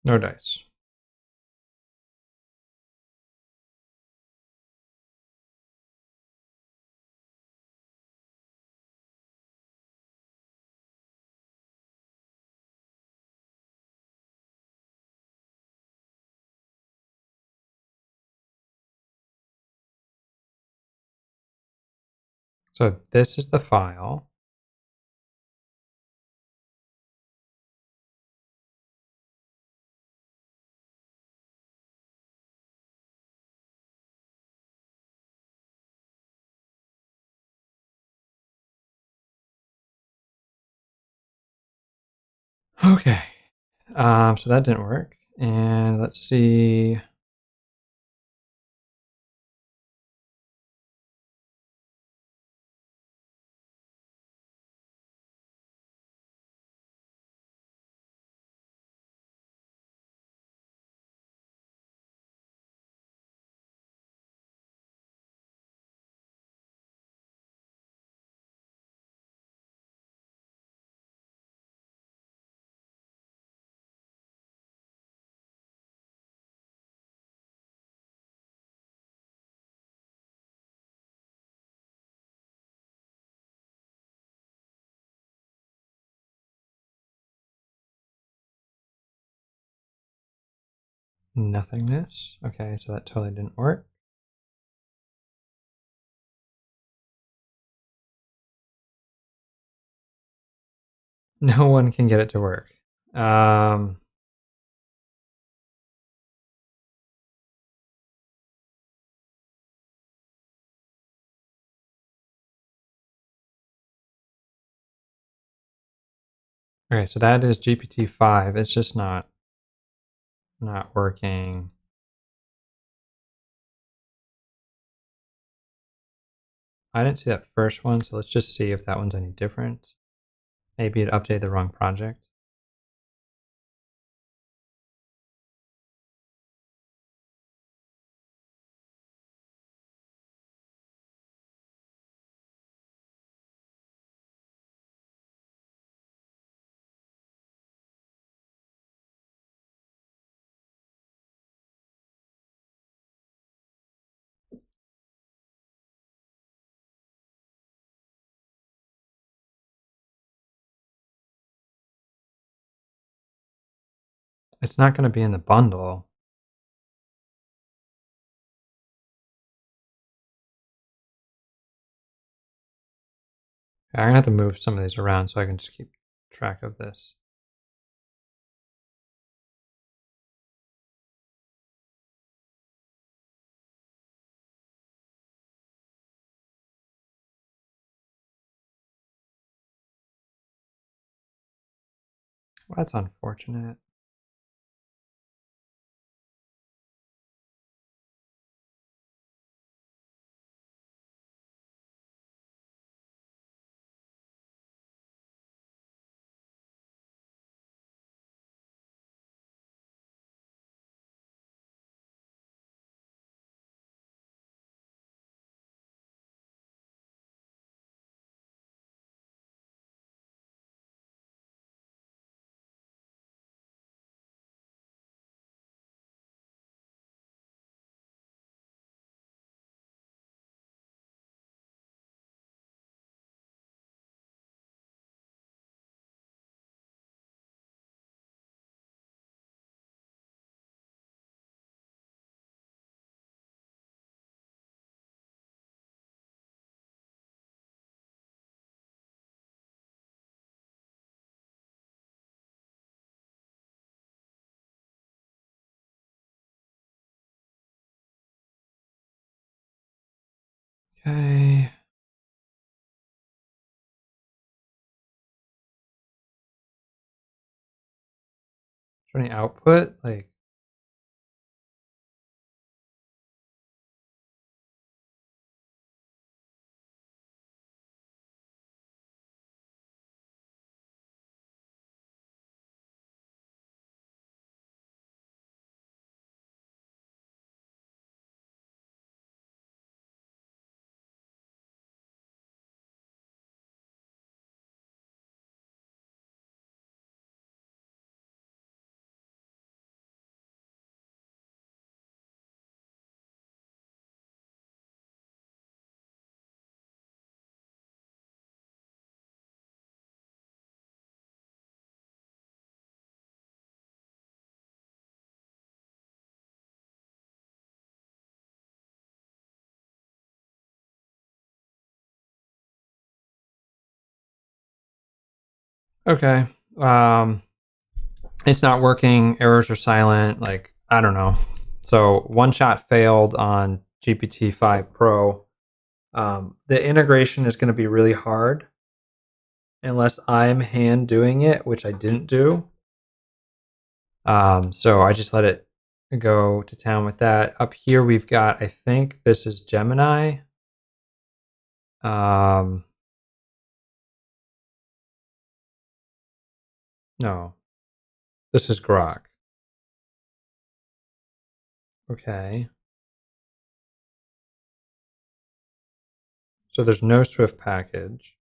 No dice. So this is the file. Okay. So that didn't work. And let's see. Nothingness. Okay, so that totally didn't work. No one can get it to work. Okay, so that is GPT-5. It's just not working. I didn't see that first one, so let's just see if that one's any different. Maybe it updated the wrong project. It's not going to be in the bundle. I'm going to have to move some of these around so I can just keep track of this. Well, that's unfortunate. Okay. Is there any output? Like, okay. It's not working. Errors are silent. Like, I don't know. So one shot failed on GPT-5 Pro. The integration is going to be really hard unless I'm hand doing it, which I didn't do. So I just let it go to town with that. Up here we've got, I think this is Gemini. No, this is Grok. Okay. So there's no Swift package.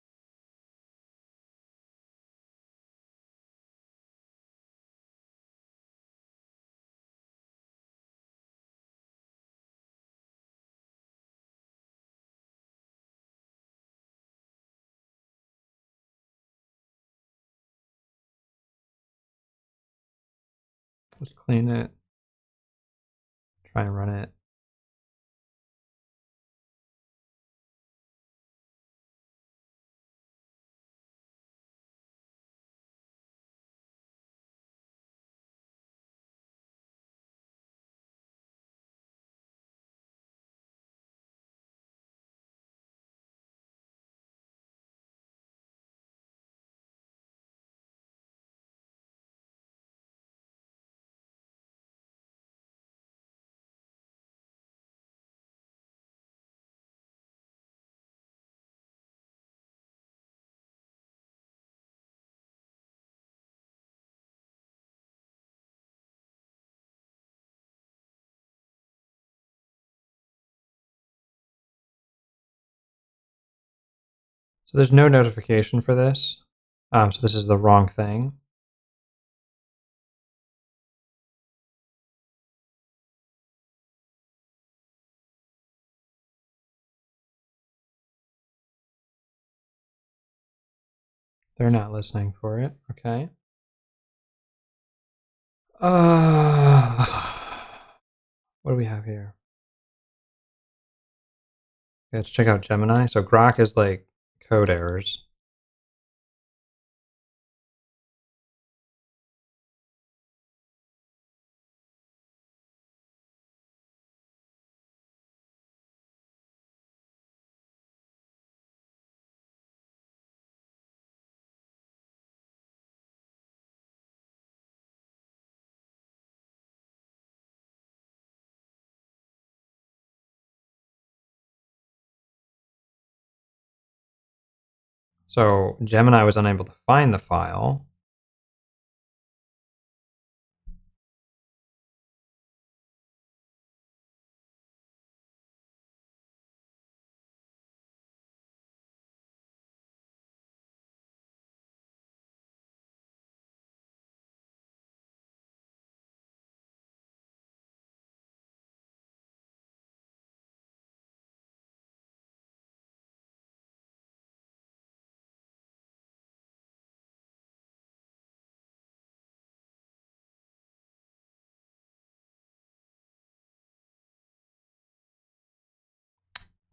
Let's clean it. Try and run it. So there's no notification for this. So this is the wrong thing. They're not listening for it. Okay. What do we have here? Let's check out Gemini. So Grok is like code errors. So Gemini was unable to find the file.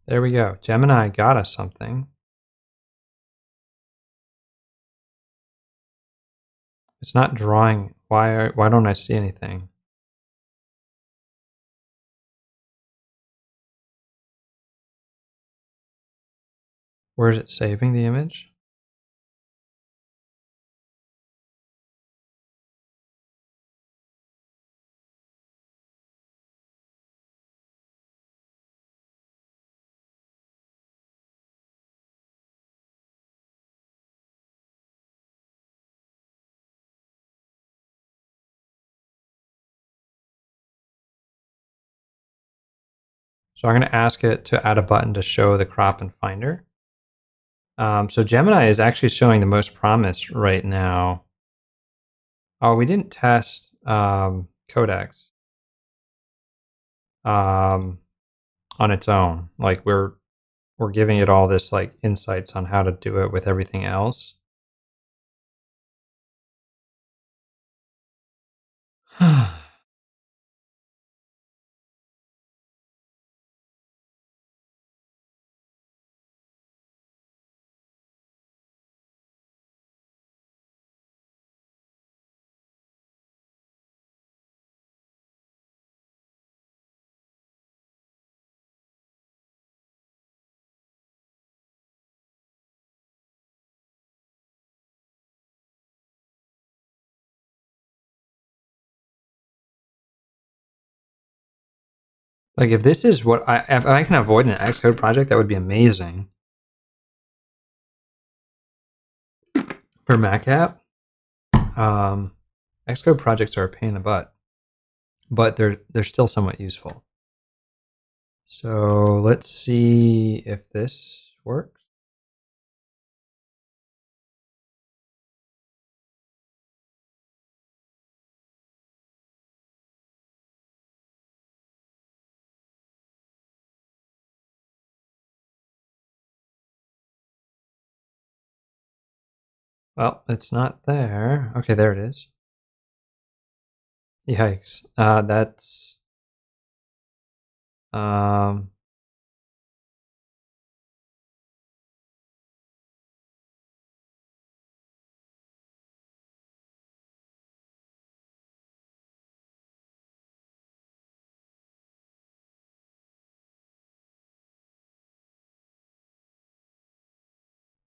There we go. Gemini got us something. It's not drawing. Why don't I see anything? Where is it saving the image? So I'm going to ask it to add a button to show the crop and finder. So Gemini is actually showing the most promise right now. Oh, we didn't test Codex on its own. Like we're giving it all this like insights on how to do it with everything else. Like if this is what if I can avoid an Xcode project, that would be amazing. For Mac app, Xcode projects are a pain in the butt, but they're still somewhat useful. So let's see if this works. Well, it's not there. Okay, there it is. Yikes. That's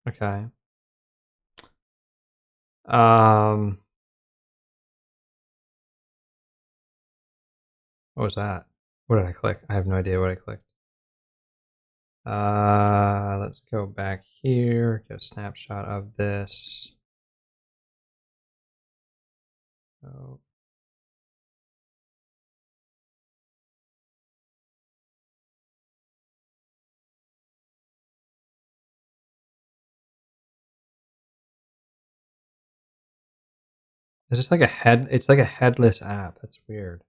okay. What was that? What did I click? I have no idea what I clicked. Let's go back here, get a snapshot of this. Oh. It's just like a head. It's like a headless app. That's weird.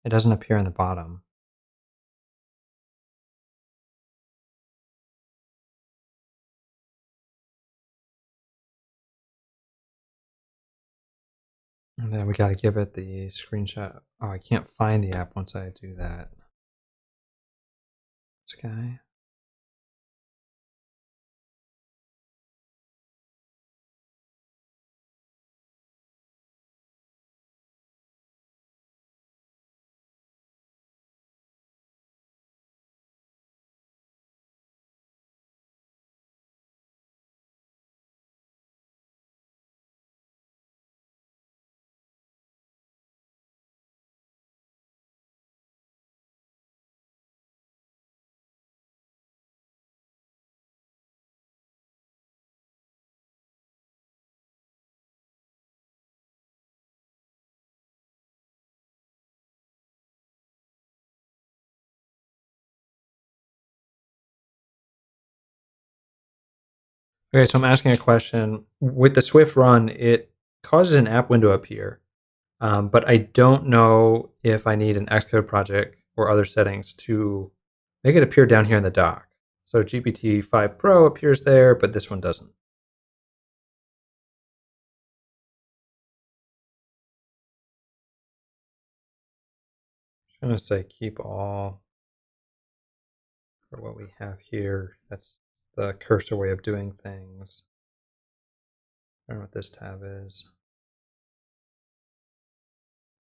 It doesn't appear in the bottom. And then we got to give it the screenshot. Oh, I can't find the app once I do that. This guy. Okay, so I'm asking a question. With the Swift run, it causes an app window up here, but I don't know if I need an Xcode project or other settings to make it appear down here in the dock. So GPT-5 Pro appears there, but this one doesn't. I'm going to say keep all for what we have here. That's the cursor way of doing things. I don't know what this tab is.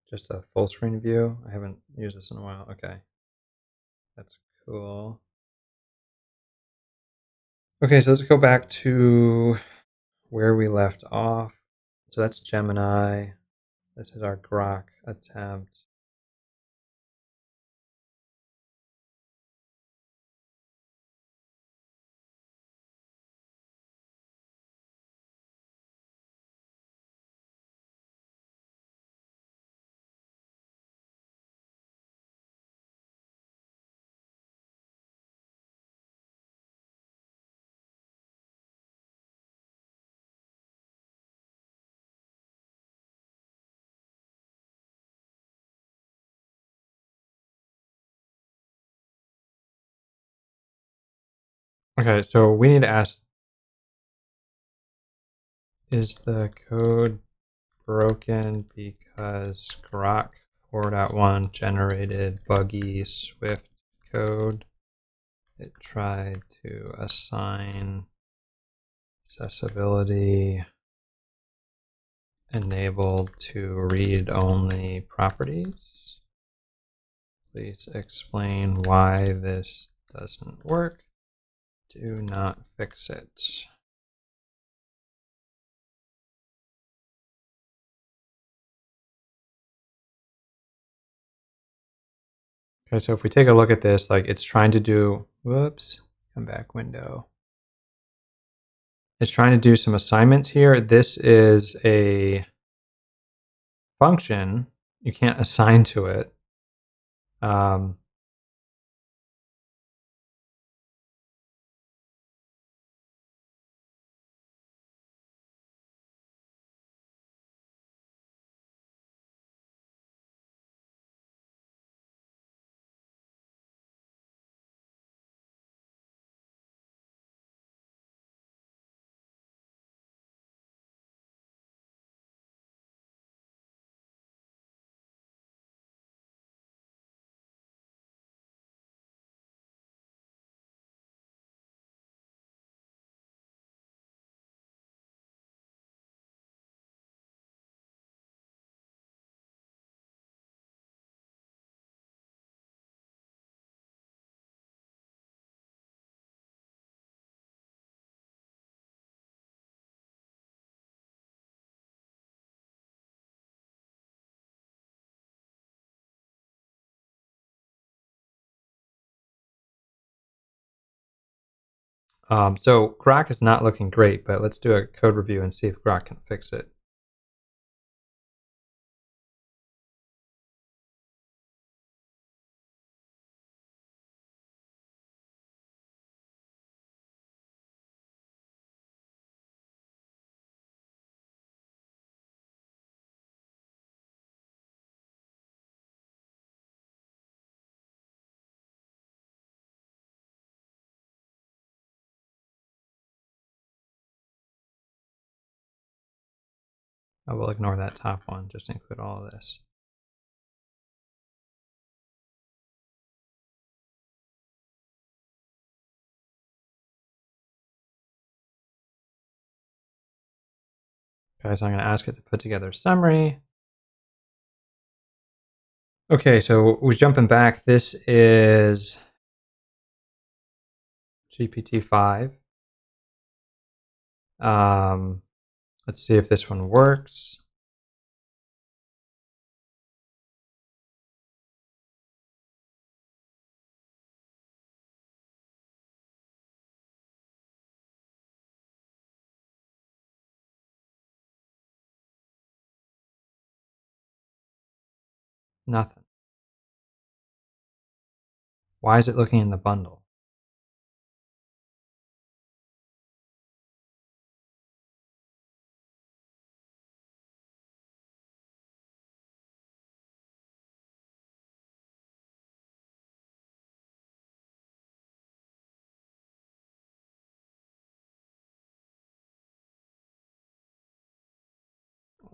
Just a full screen view. I haven't used this in a while. Okay. That's cool. Okay, so let's go back to where we left off. So that's Gemini. This is our Grok attempt. Okay, so we need to ask, is the code broken because Grok 4.1 generated buggy Swift code? It tried to assign accessibility enabled to read-only properties. Please explain why this doesn't work. Do not fix it. Okay, so if we take a look at this, like it's trying to do, whoops, come back window. It's trying to do some assignments here. This is a function. You can't assign to it. So Grok is not looking great, but let's do a code review and see if Grok can fix it. I will ignore that top one, just include all of this. Okay, so I'm going to ask it to put together a summary. Okay, so we're jumping back. This is GPT-5. Let's see if this one works. Nothing. Why is it looking in the bundle?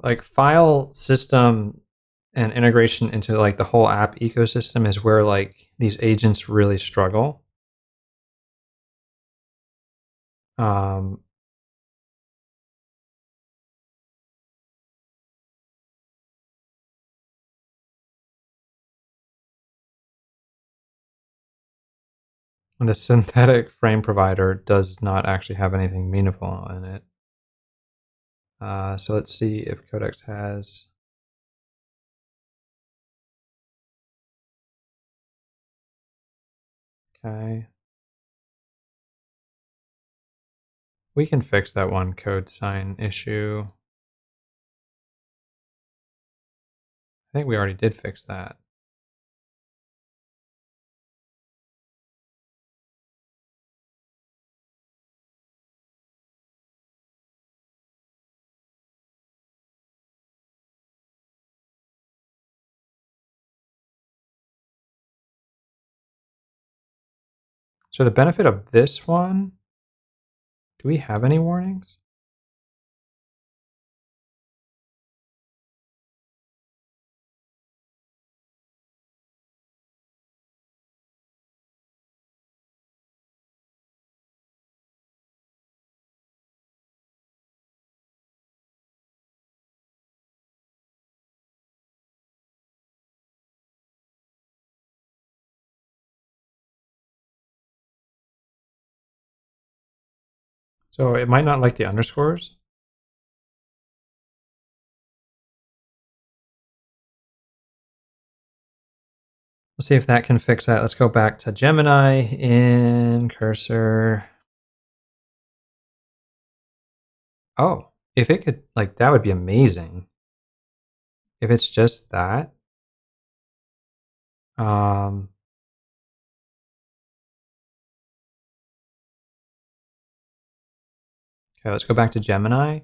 Like file system and integration into like the whole app ecosystem is where like these agents really struggle. Um, the synthetic frame provider does not actually have anything meaningful in it. So let's see if Codex has. Okay. We can fix that one code sign issue. I think we already did fix that. So the benefit of this one, do we have any warnings? So it might not like the underscores. Let's see if that can fix that. Let's go back to Gemini in cursor. Oh, if it could, like, that would be amazing. If it's just that. Okay, let's go back to Gemini.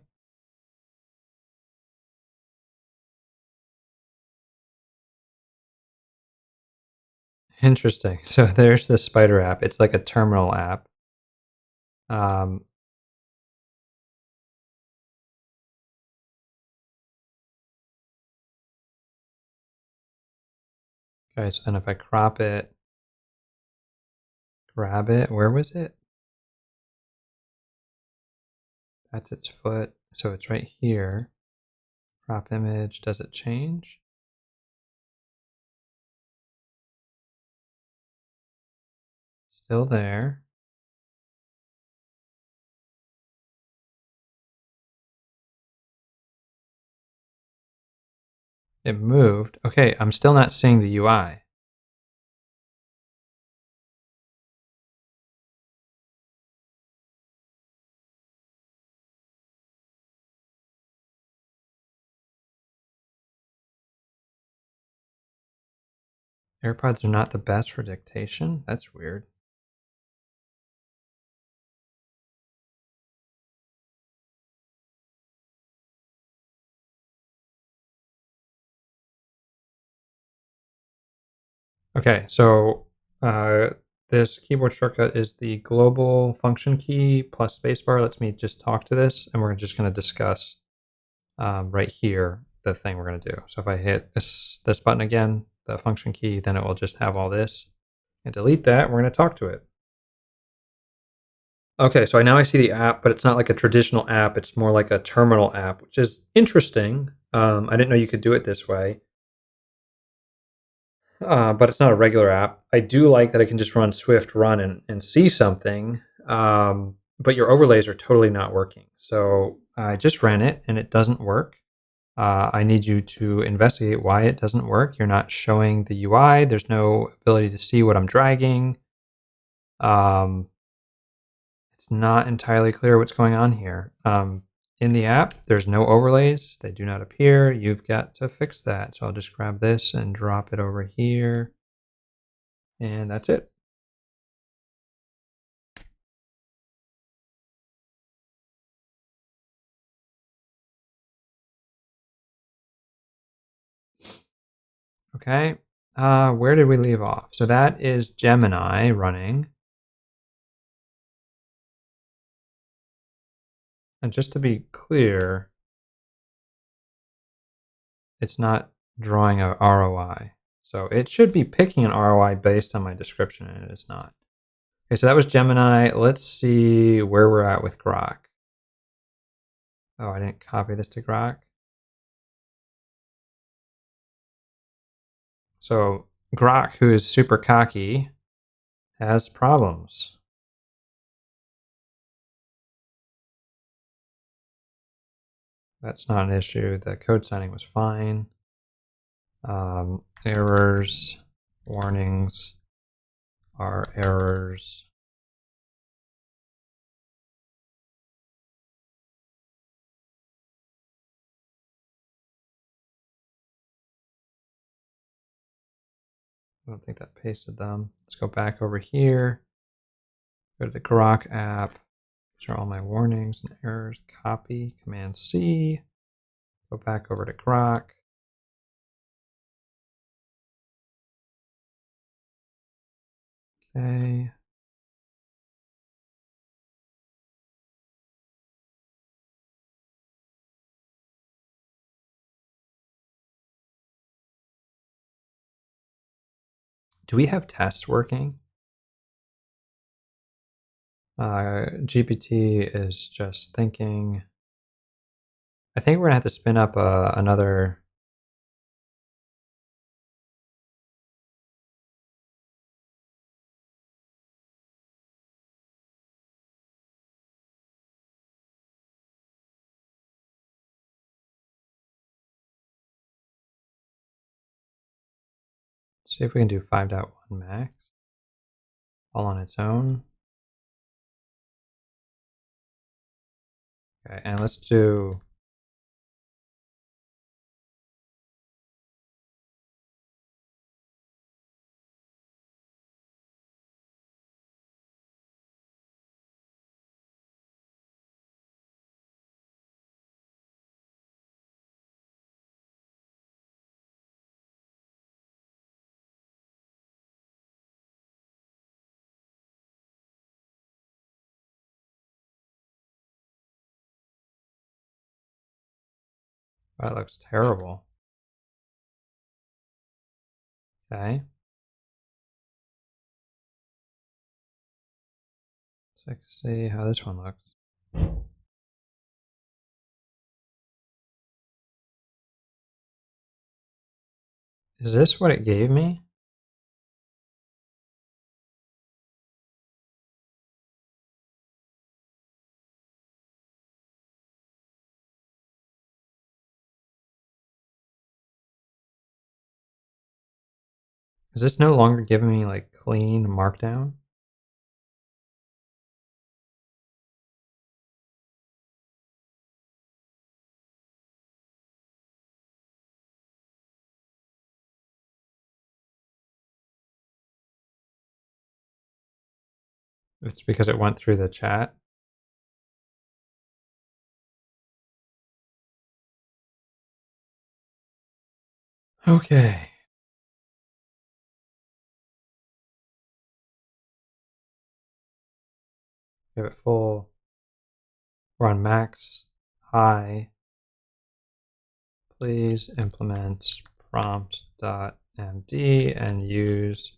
Interesting. So there's the Spider app. It's like a terminal app. Um, okay, so then if I crop it, grab it, where was it? That's its foot. So it's right here. Crop image, does it change? Still there. It moved. Okay, I'm still not seeing the UI. AirPods are not the best for dictation? That's weird. Okay, so this keyboard shortcut is the global function key plus spacebar. Lets me just talk to this, and we're just going to discuss right here, the thing we're going to do. So if I hit this button again, the function key, then it will just have all this. And delete that, we're going to talk to it. Okay, so now I see the app, but it's not like a traditional app. It's more like a terminal app, which is interesting. I didn't know you could do it this way. But it's not a regular app. I do like that I can just run Swift run and see something, but your overlays are totally not working. So I just ran it and it doesn't work. I need you to investigate why it doesn't work. You're not showing the UI. There's no ability to see what I'm dragging. It's not entirely clear what's going on here. In the app, there's no overlays. They do not appear. You've got to fix that. So I'll just grab this and drop it over here. And that's it. Okay. Where did we leave off? So that is Gemini running. And just to be clear, it's not drawing a ROI. So it should be picking an ROI based on my description, and it is not. Okay, so that was Gemini. Let's see where we're at with Grok. Oh, I didn't copy this to Grok. So Grok, who is super cocky, has problems. That's not an issue. The code signing was fine. Errors, warnings are errors. I don't think that pasted them. Let's go back over here. Go to the Grok app. These are all my warnings and errors. Copy, Command C. Go back over to Grok. Okay. Do we have tests working? GPT is just thinking. I think we're gonna have to spin up another. See if we can do 5.1 Max all on its own. Okay, and let's do. That looks terrible. Okay. Let's see how this one looks. Is this what it gave me? Is this no longer giving me like clean markdown? It's because it went through the chat. Okay. Give it full. We're on max, high. please implement prompt.md and use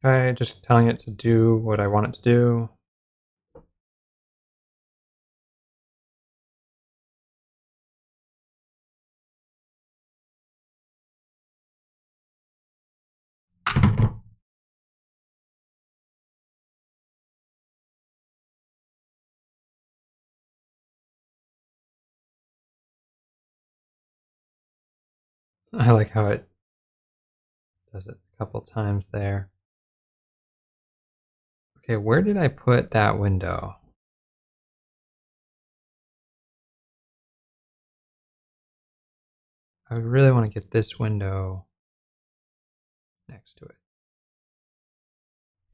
Okay, just telling it to do what I want it to do. I like how it does it a couple times there. Okay, where did I put that window? I would really want to get this window next to it.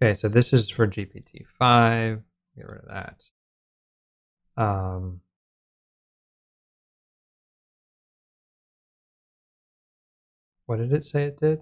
Okay, so this is for GPT-5. Get rid of that. What did it say it did?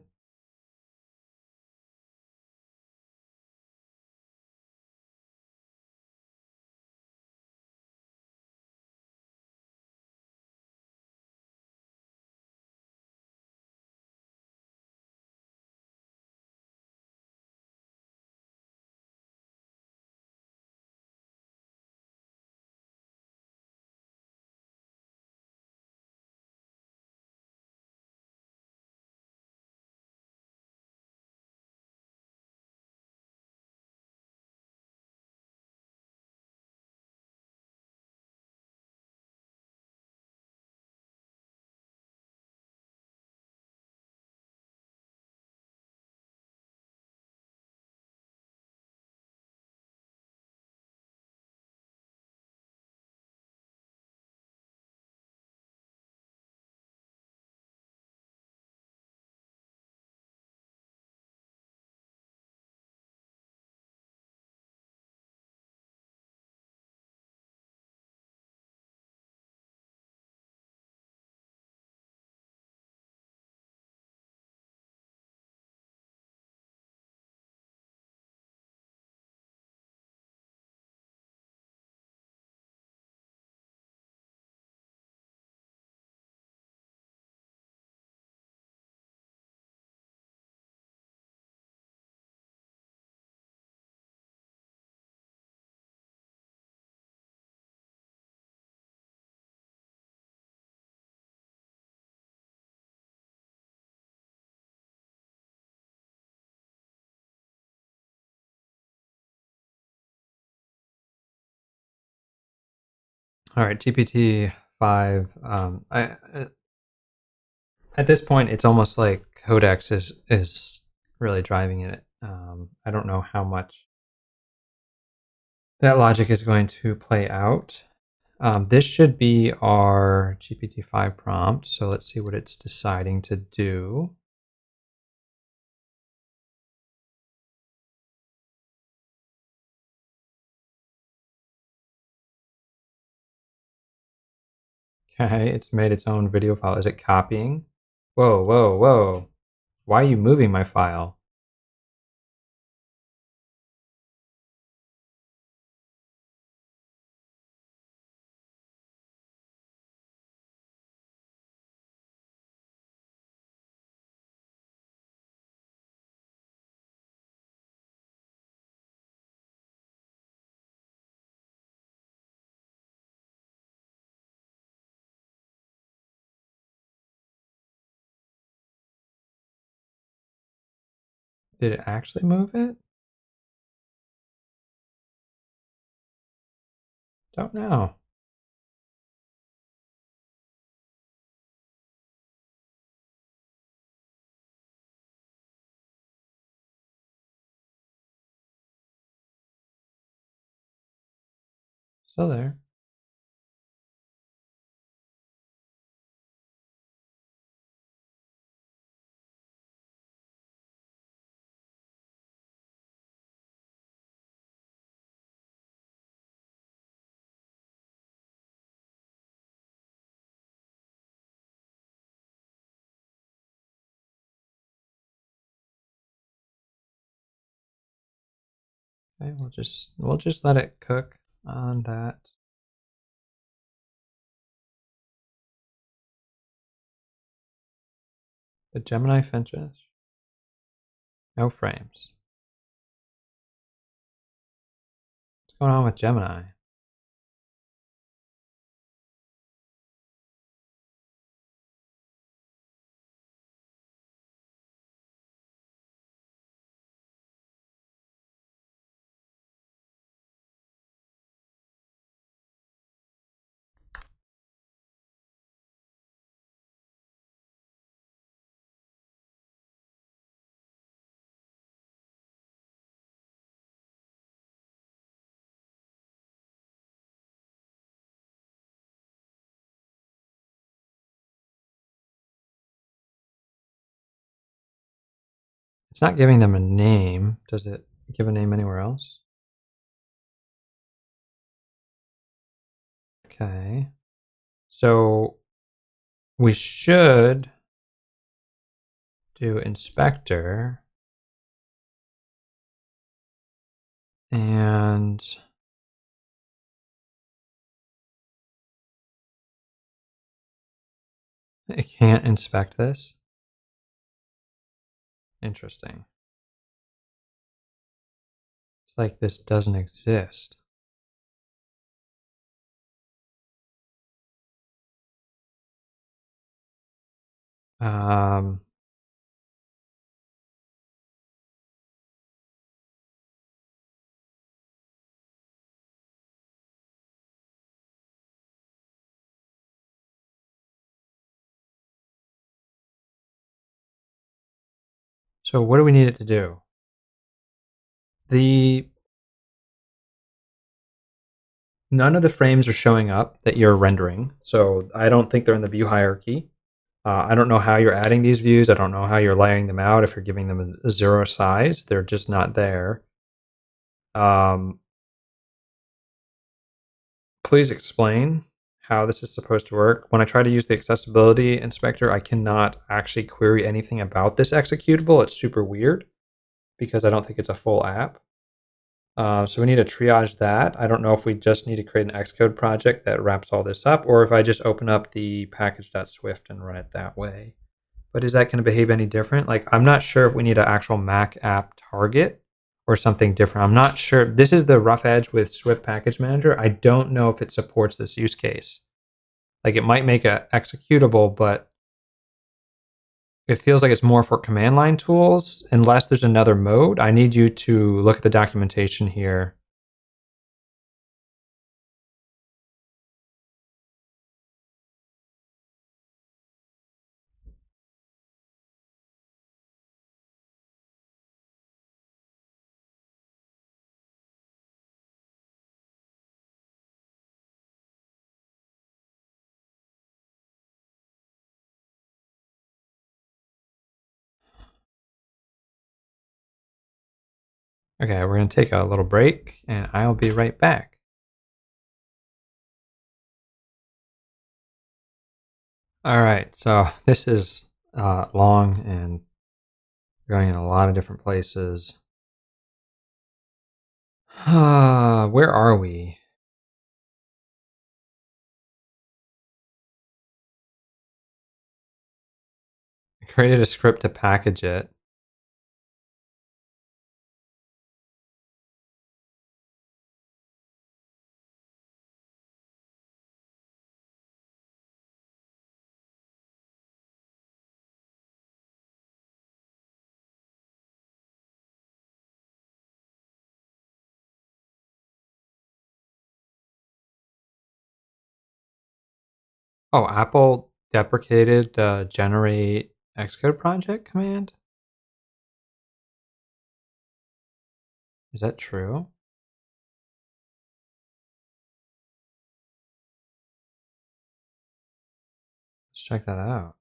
All right, GPT-5. At this point, it's almost like Codex is really driving it. I don't know how much that logic is going to play out. This should be our GPT-5 prompt. So let's see what it's deciding to do. Okay, it's made its own video file. Is it copying? Whoa, whoa, whoa. Why are you moving my file? Did it actually move it? Don't know. Still there. Okay, we'll just let it cook on that. The Gemini finishes. No frames. What's going on with Gemini? It's not giving them a name. Does it give a name anywhere else? Okay. So we should do inspector and it can't inspect this. Interesting. It's like this doesn't exist. Um, so what do we need it to do? None of the frames are showing up that you're rendering, so I don't think they're in the view hierarchy. I don't know how you're adding these views. I don't know how you're laying them out. If you're giving them a 0 size, they're just not there. Please explain how this is supposed to work. When I try to use the accessibility inspector, I cannot actually query anything about this executable. It's super weird because I don't think it's a full app. So we need to triage that. I don't know if we just need to create an Xcode project that wraps all this up, or if I just open up the package.swift and run it that way. But is that going to behave any different? Like, I'm not sure if we need an actual Mac app target or something different. I'm not sure. This is the rough edge with Swift Package Manager. I don't know if it supports this use case. Like, it might make a executable, but it feels like it's more for command line tools. Unless there's another mode, I need you to look at the documentation here. Okay, we're going to take a little break, and I'll be right back. All right, so this is long and going in a lot of different places. Where are we? I created a script to package it. Oh, Apple deprecated the generate Xcode project command? Is that true? check that out.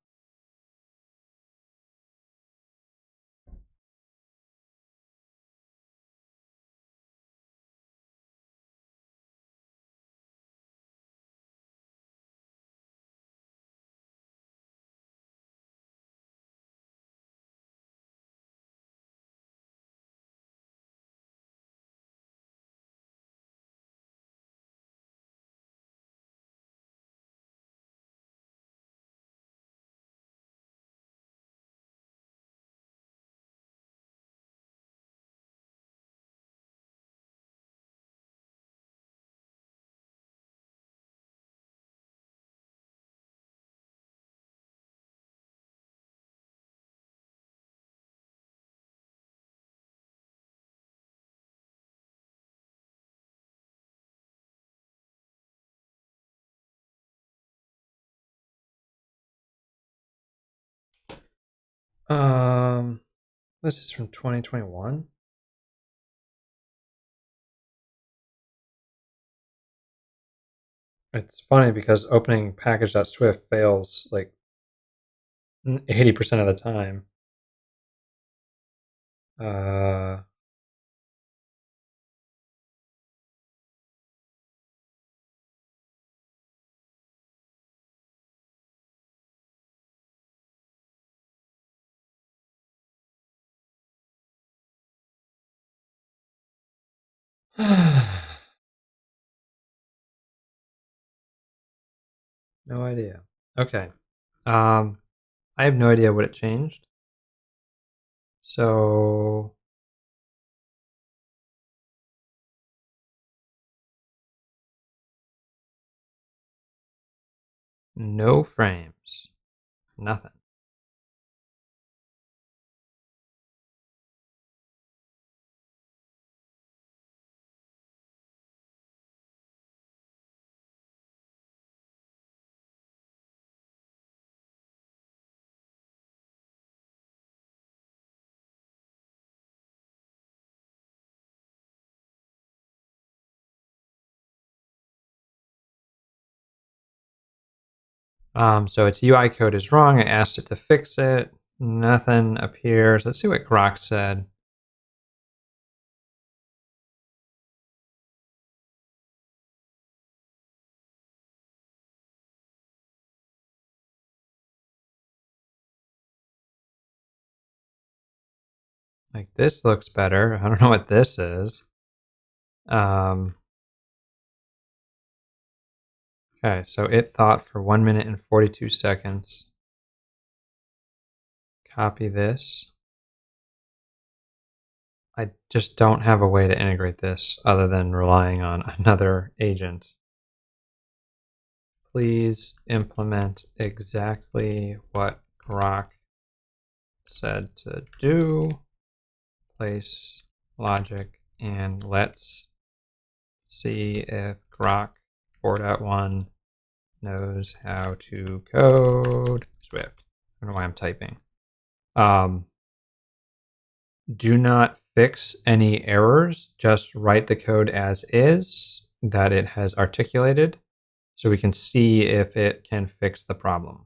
This is from 2021. It's funny because opening package.swift fails like 80% of the time. No idea. Okay. I have no idea what it changed. So no frames. Nothing. So its UI code is wrong. I asked it to fix it. Nothing appears. Let's see what Grok said. Like this looks better. I don't know what this is. Okay, so it thought for 1 minute and 42 seconds. Copy this. I just don't have a way to integrate this other than relying on another agent. Please implement exactly what Grok said to do. Place logic, and let's see if Grok 4.1 knows how to code Swift. I don't know why I'm typing. Do not fix any errors. Just write the code as is that it has articulated so we can see if it can fix the problem.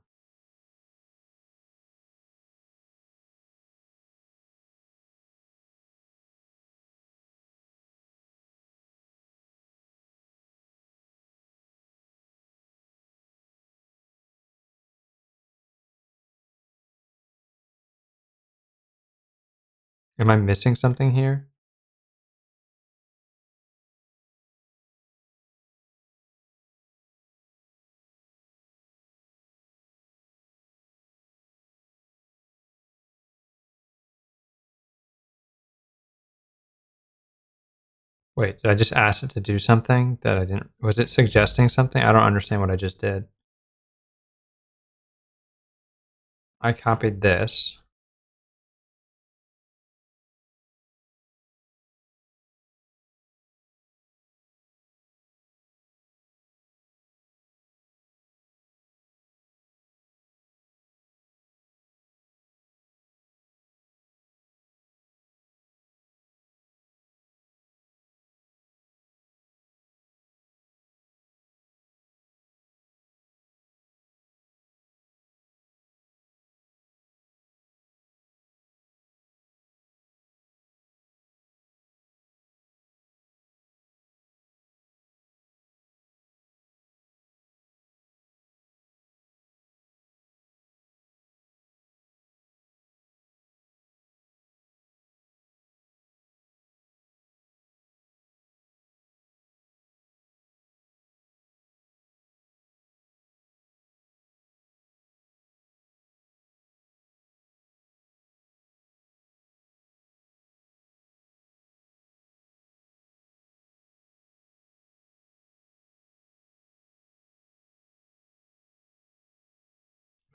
Am I missing something here? Wait, did I just ask it to do something that I didn't? Was it suggesting something? I don't understand what I just did. I copied this.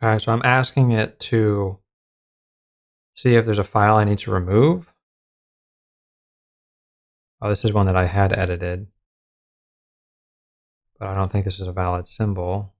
All right, so I'm asking it to see if there's a file I need to remove. Oh, this is one that I had edited, but I don't think this is a valid symbol.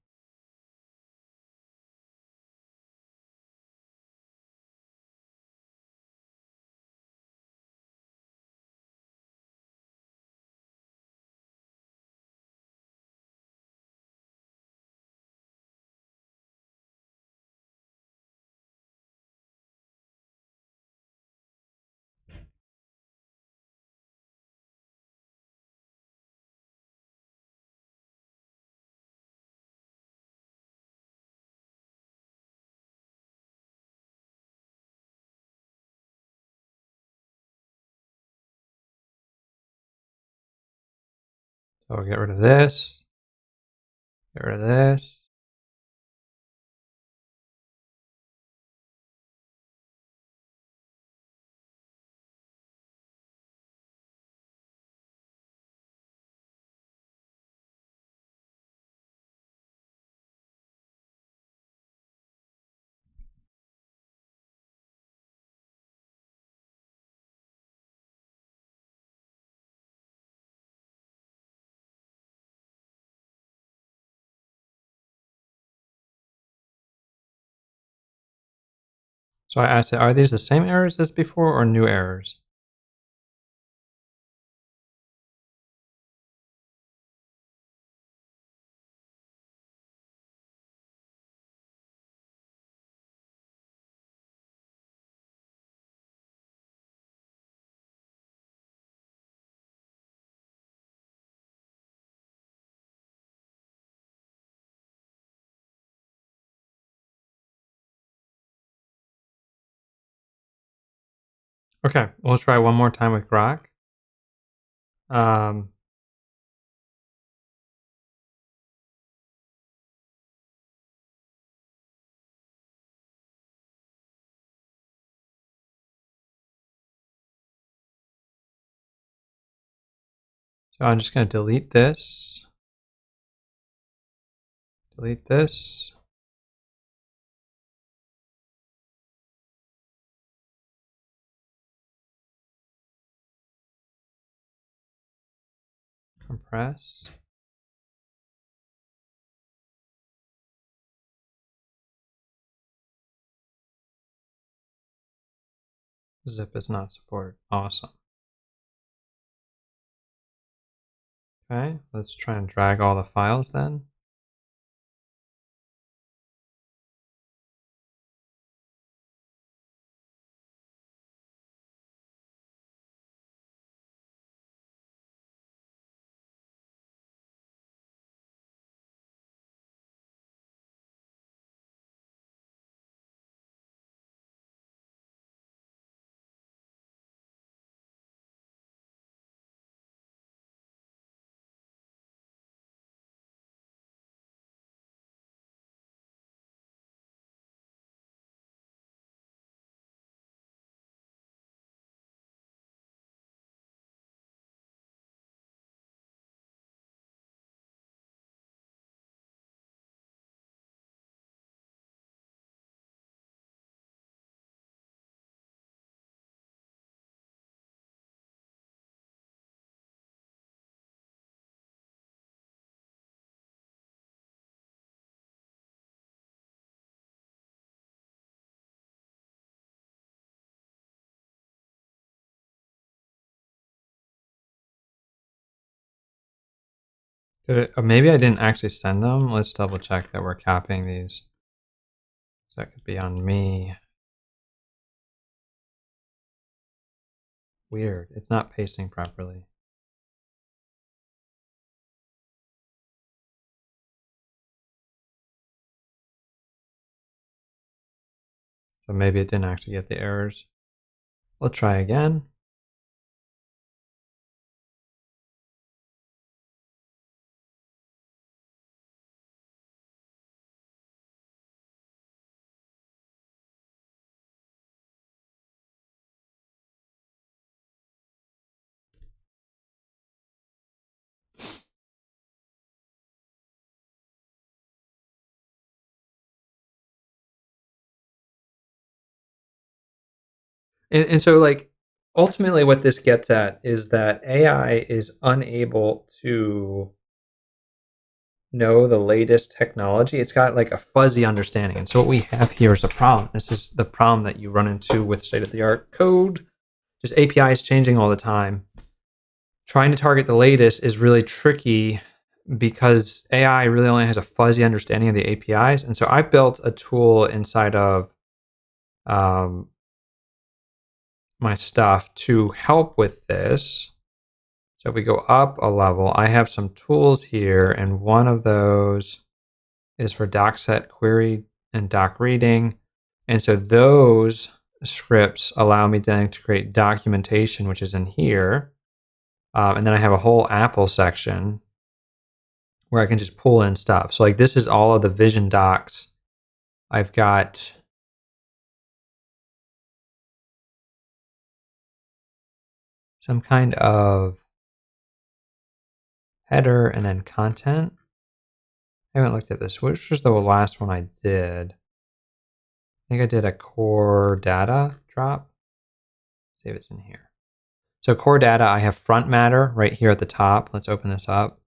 So I'll get rid of this, get rid of this. So I asked it, are these the same errors as before or new errors? Okay, we'll try one more time with Grok. Um, so I'm just going to delete this, delete this. Compress. Zip is not supported. Awesome. Okay, let's try and drag all the files then. Did it, maybe I didn't actually send them. Let's double check that we're capping these. So that could be on me. Weird. It's not pasting properly. So maybe it didn't actually get the errors. We'll try again. And so, like, ultimately, what this gets at is that AI is unable to know the latest technology. It's got like a fuzzy understanding. And so, what we have here is a problem. This is the problem that you run into with state of the art code. Just APIs changing all the time. Trying to target the latest is really tricky because AI really only has a fuzzy understanding of the APIs. And so, I've built a tool inside of um, my stuff to help with this. So if we go up a level, I have some tools here, and one of those is for DocSet query and doc reading. And so those scripts allow me then to create documentation, which is in here. And then I have a whole Apple section where I can just pull in stuff. So like this is all of the vision docs. I've got some kind of header and then content. I haven't looked at this. Which was the last one I did? I think I did a core data drop. See if it's in here. So core data, I have front matter right here at the top. Let's open this up.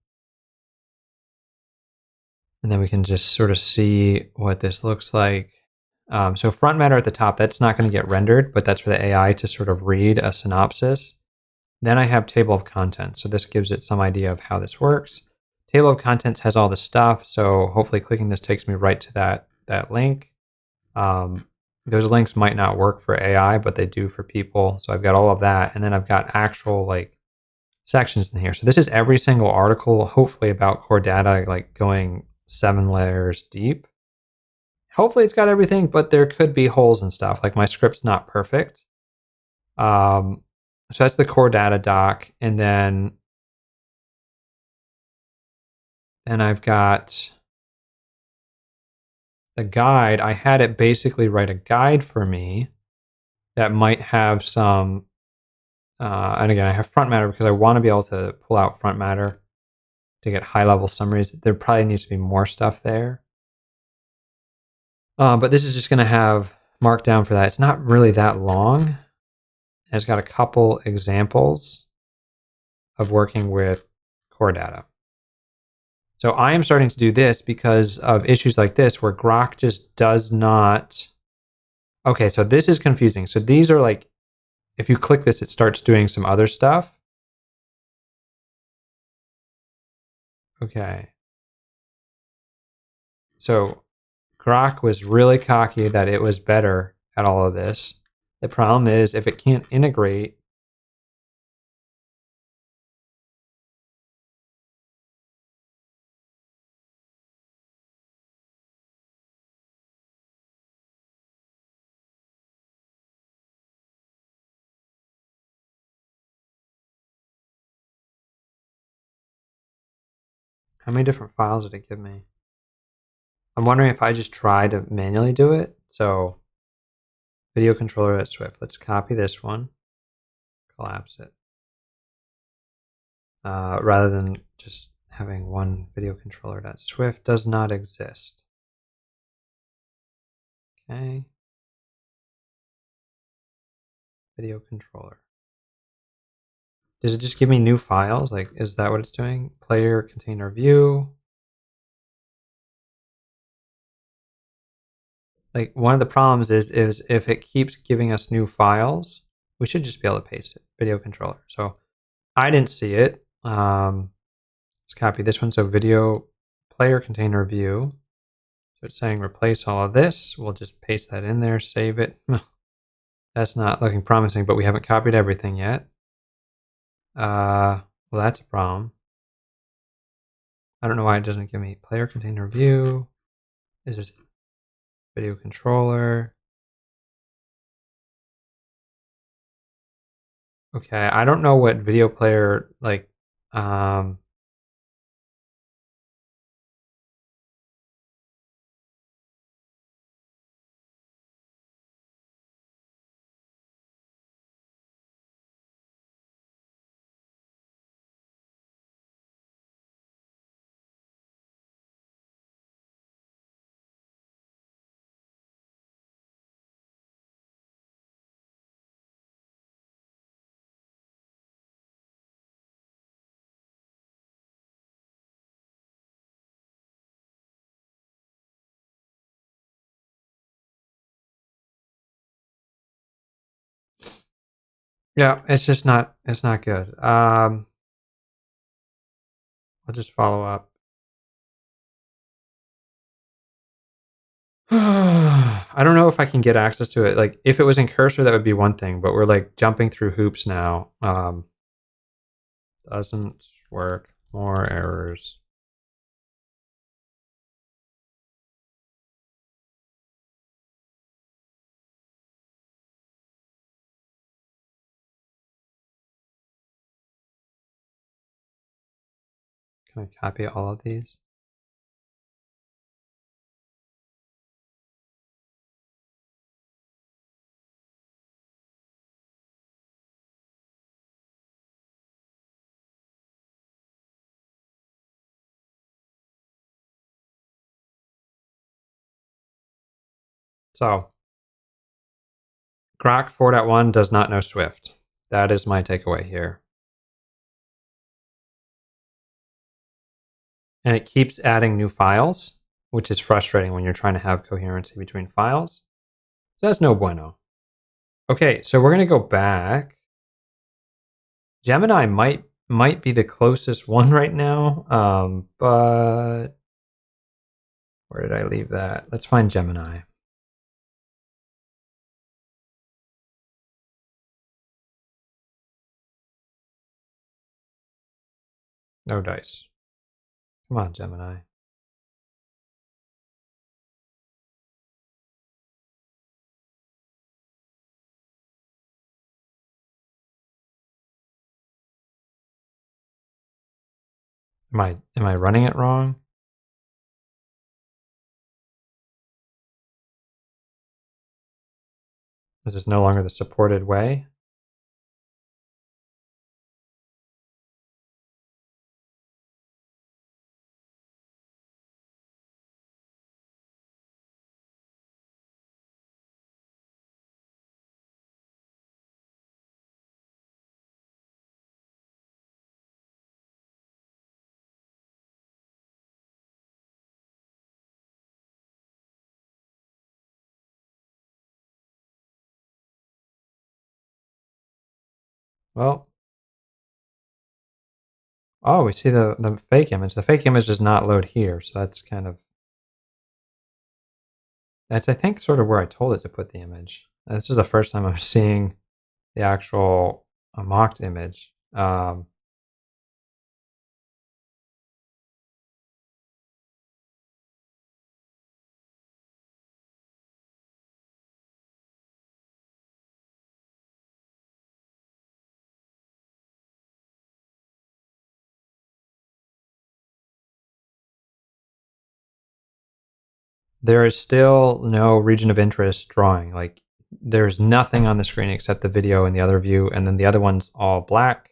And then we can just sort of see what this looks like. So front matter at the top, that's not going to get rendered, but that's for the AI to sort of read a synopsis. Then I have table of contents. So this gives it some idea of how this works. Table of contents has all the stuff. So hopefully clicking this takes me right to that link. Those links might not work for AI, but they do for people. So I've got all of that. And then I've got actual like sections in here. So this is every single article, hopefully about core data, like going 7 layers deep. Hopefully it's got everything, but there could be holes and stuff. Like my script's not perfect. So that's the core data doc. And then I've got the guide. I had it basically write a guide for me that might have some, and again, I have front matter because I want to be able to pull out front matter to get high level summaries. There probably needs to be more stuff there. But this is just going to have markdown for that. It's not really that long. It's got a couple examples of working with core data. So I am starting to do this because of issues like this where Grok just does not. Okay, so this is confusing. So these are like, if you click this, it starts doing some other stuff. Okay. So Grok was really cocky that it was better at all of this. The problem is if it can't integrate. How many different files did it give me? I'm wondering if I just try to manually do it. So video controller at Swift. Let's copy this one, collapse it. Rather than just having one video controller.swift does not exist. Okay. Video controller. Does it just give me new files? Like, is that what it's doing? Player container view. Like, one of the problems is if it keeps giving us new files, we should just be able to paste it. Video controller. So I didn't see it. Let's copy this one. So video player container view. So it's saying replace all of this. We'll just paste that in there, save it. That's not looking promising, but we haven't copied everything yet. Well, that's a problem. I don't know why it doesn't give me player container view. Is this video controller? Okay, I don't know what video player like. Yeah, it's just not. It's not good. I'll just follow up. I don't know if I can get access to it. Like, if it was in cursor, that would be one thing. But we're like jumping through hoops now. Doesn't work. More errors. Can I copy all of these? So, Grok 4.1 does not know Swift. That is my takeaway here. And it keeps adding new files, which is frustrating when you're trying to have coherency between files. So that's no bueno. Okay, so we're going to go back. Gemini might be the closest one right now, but where did I leave that? Let's find Gemini. No dice. Come on, Gemini. Am I running it wrong? This is no longer the supported way. Well, oh, we see the fake image. The fake image does not load here, so that's kind of... That's, I think, sort of where I told it to put the image. This is the first time I'm seeing the actual mocked image. There is still no region of interest drawing. Like, there's nothing on the screen except the video in the other view, and then the other one's all black.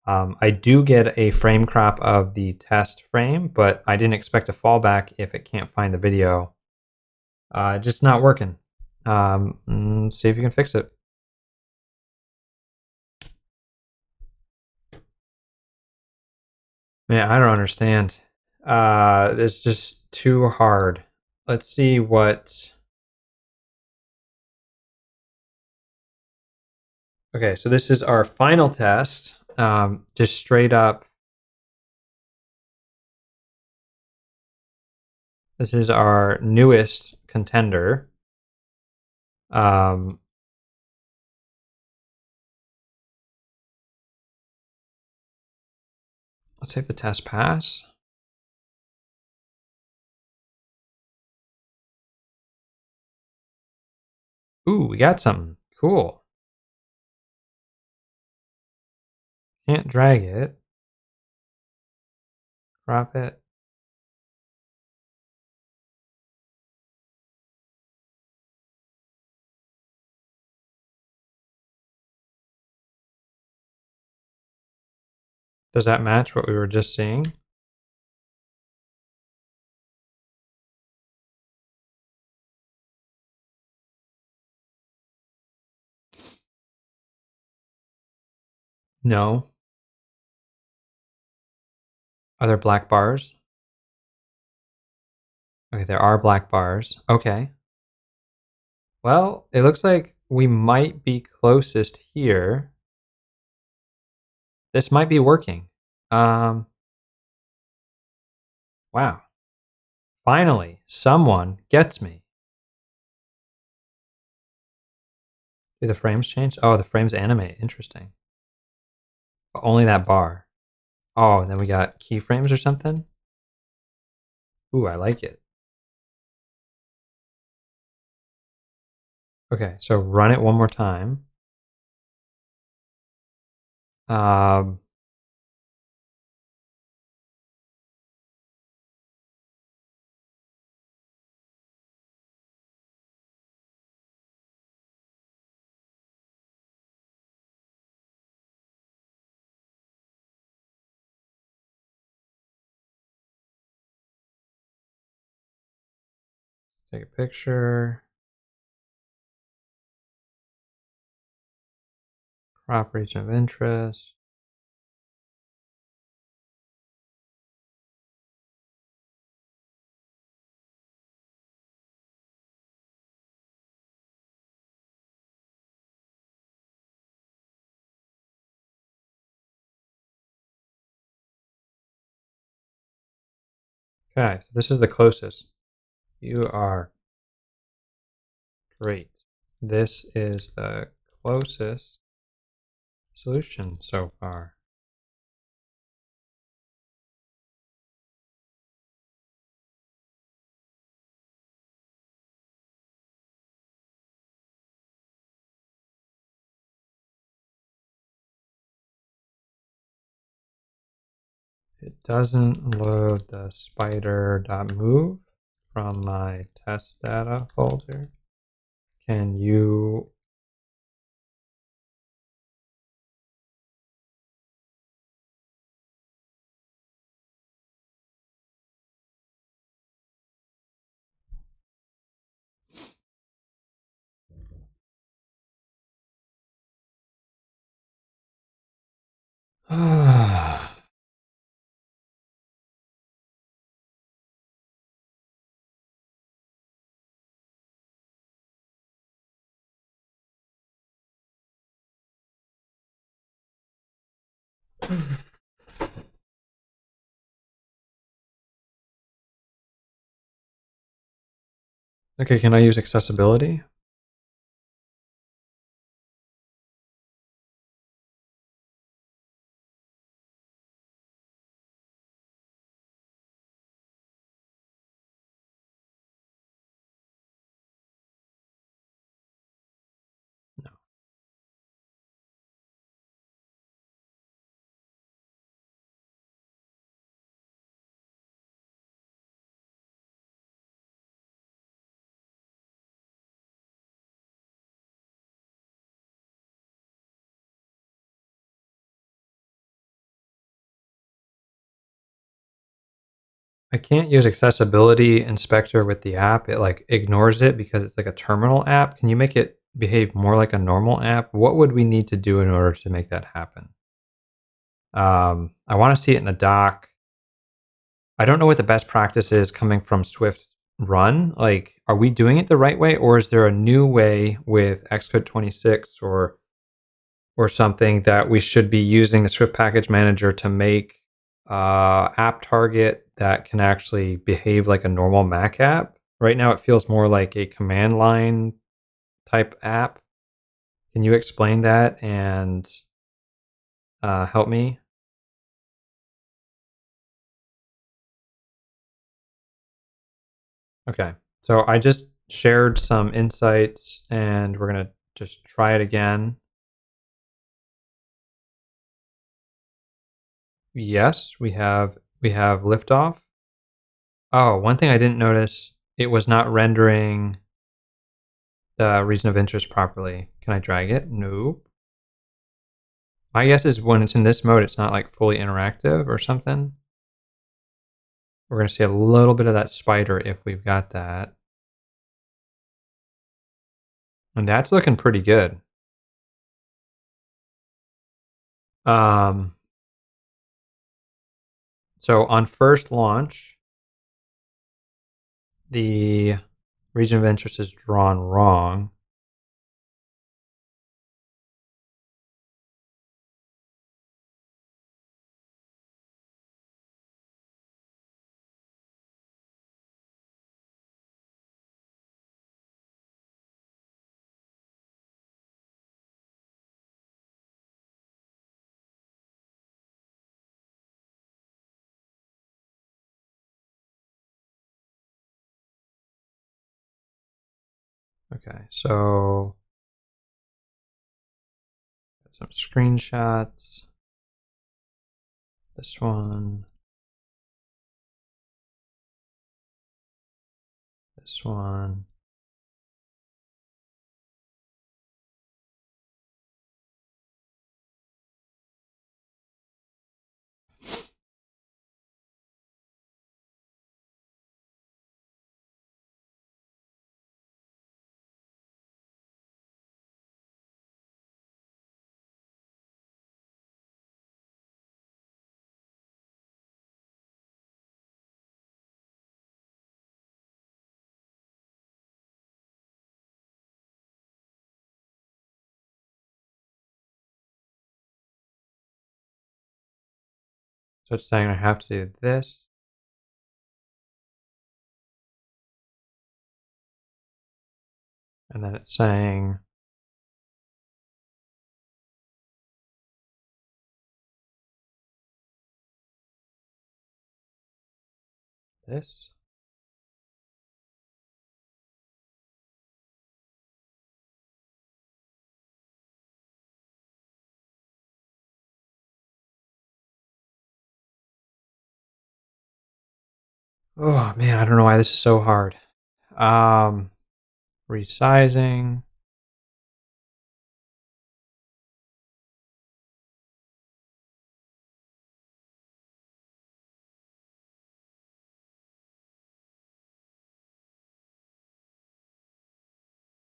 I do get a frame crop of the test frame, but I didn't expect a fallback if it can't find the video. Just not working. See if you can fix it. Man, I don't understand. It's just too hard. Let's see what... Okay, so this is our final test. Just straight up. This is our newest contender. Let's see if the test pass. Ooh, we got something. Cool. Can't drag it. Crop it. Does that match what we were just seeing? No. Are there black bars? Okay, there are black bars. Okay. Well, it looks like we might be closest here. This might be working. Wow. Finally, someone gets me. Do the frames change? Oh, the frames animate. Interesting. But only that bar. Oh, and then we got keyframes or something? Ooh, I like it. Okay, so run it one more time. Take a picture. Crop region of interest. Okay, so this is the closest. You are great. This is the closest solution so far. It doesn't load the spider.move from my test data folder. Can you Okay, can I use accessibility? No. I can't use accessibility inspector with the app. It like ignores it because it's like a terminal app. Can you make it behave more like a normal app? What would we need to do in order to make that happen? I want to see it in the doc. I don't know what the best practice is coming from Swift Run. Like, are we doing it the right way, or is there a new way with Xcode 26 or something that we should be using the Swift Package Manager to make app target that can actually behave like a normal Mac app? Right now, it feels more like a command line type app. Can you explain that and help me? Okay, so I just shared some insights and we're going to just try it again. Yes, we have liftoff. Oh, one thing I didn't notice, it was not rendering the region of interest properly. Can I drag it? Nope. My guess is when it's in this mode, it's not like fully interactive or something. We're going to see a little bit of that spider if we've got that. And that's looking pretty good. So on first launch, the region of interest is drawn wrong. Okay, so some screenshots. This one. This one. So it's saying I have to do this. And then it's saying this. Oh man, I don't know why this is so hard. Resizing.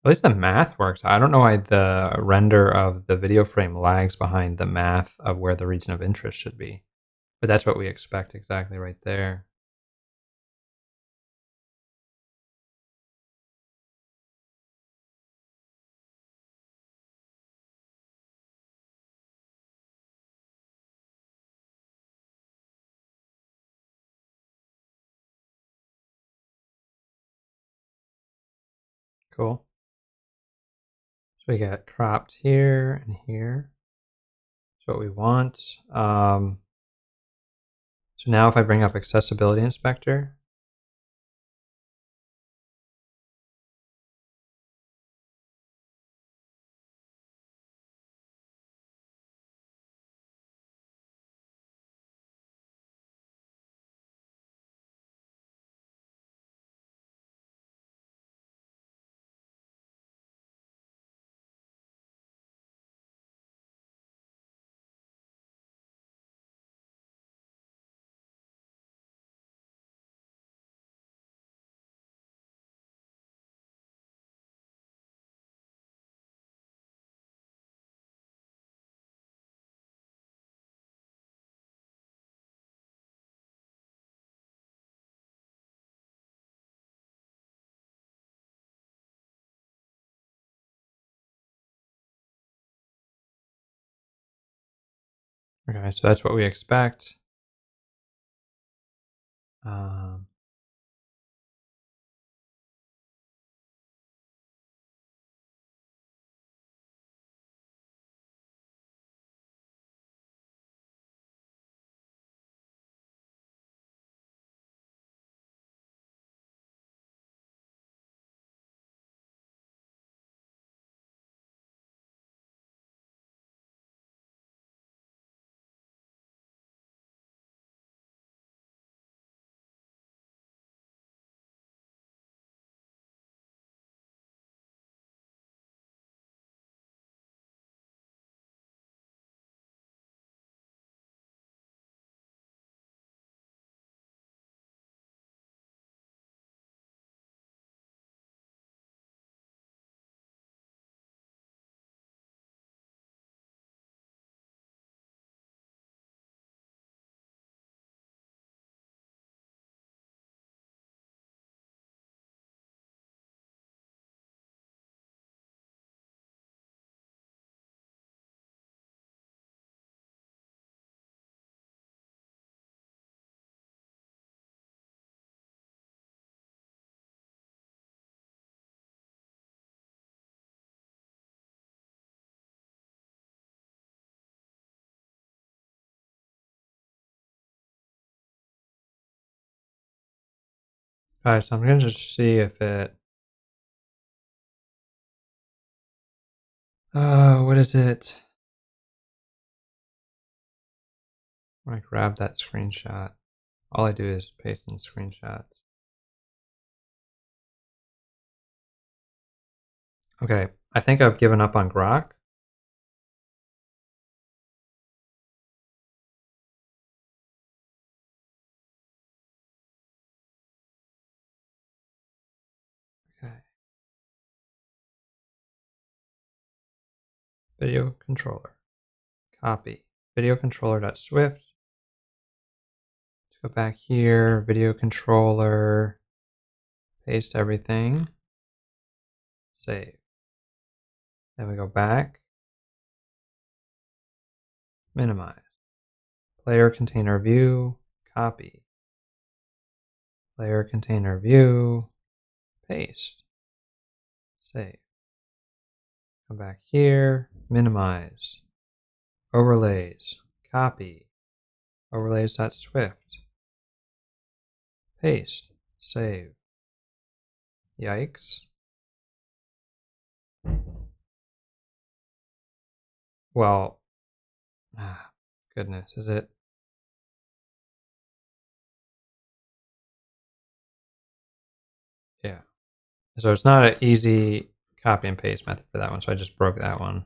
At least the math works. I don't know why the render of the video frame lags behind the math of where the region of interest should be. But that's what we expect exactly right there. Cool. So we got cropped here and here. That's what we want. So now if I bring up Accessibility Inspector, okay, so that's what we expect. Um, all right, so I'm going to just see if it What is it? When I grab that screenshot, all I do is paste in screenshots. Okay, I think I've given up on Grok. Okay. Video controller. Copy. Video controller.swift. Let's go back here. Video controller. Paste everything. Save. Then we go back. Minimize. Player container view. Copy. Player container view. Paste. Save. Come back here. Minimize. Overlays. Copy. Overlays.swift. Paste. Save. Yikes. Well, goodness, is it? Yeah. So it's not an easy copy and paste method for that one, so I just broke that one.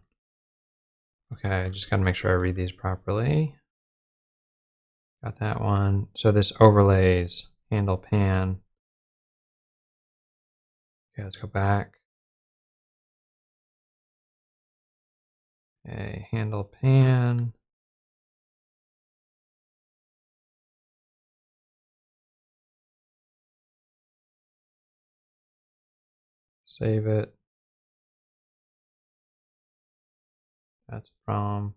Okay, I just got to make sure I read these properly. Got that one. So this overlays, handle pan. Okay, let's go back. Okay, handle pan. Save it. That's from.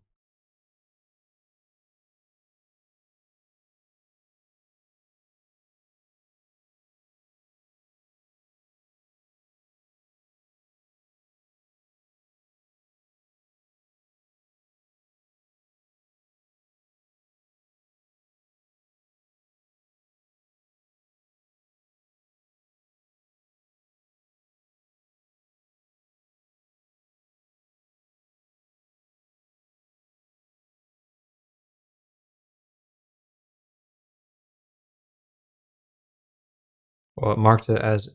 Well, it marked it as.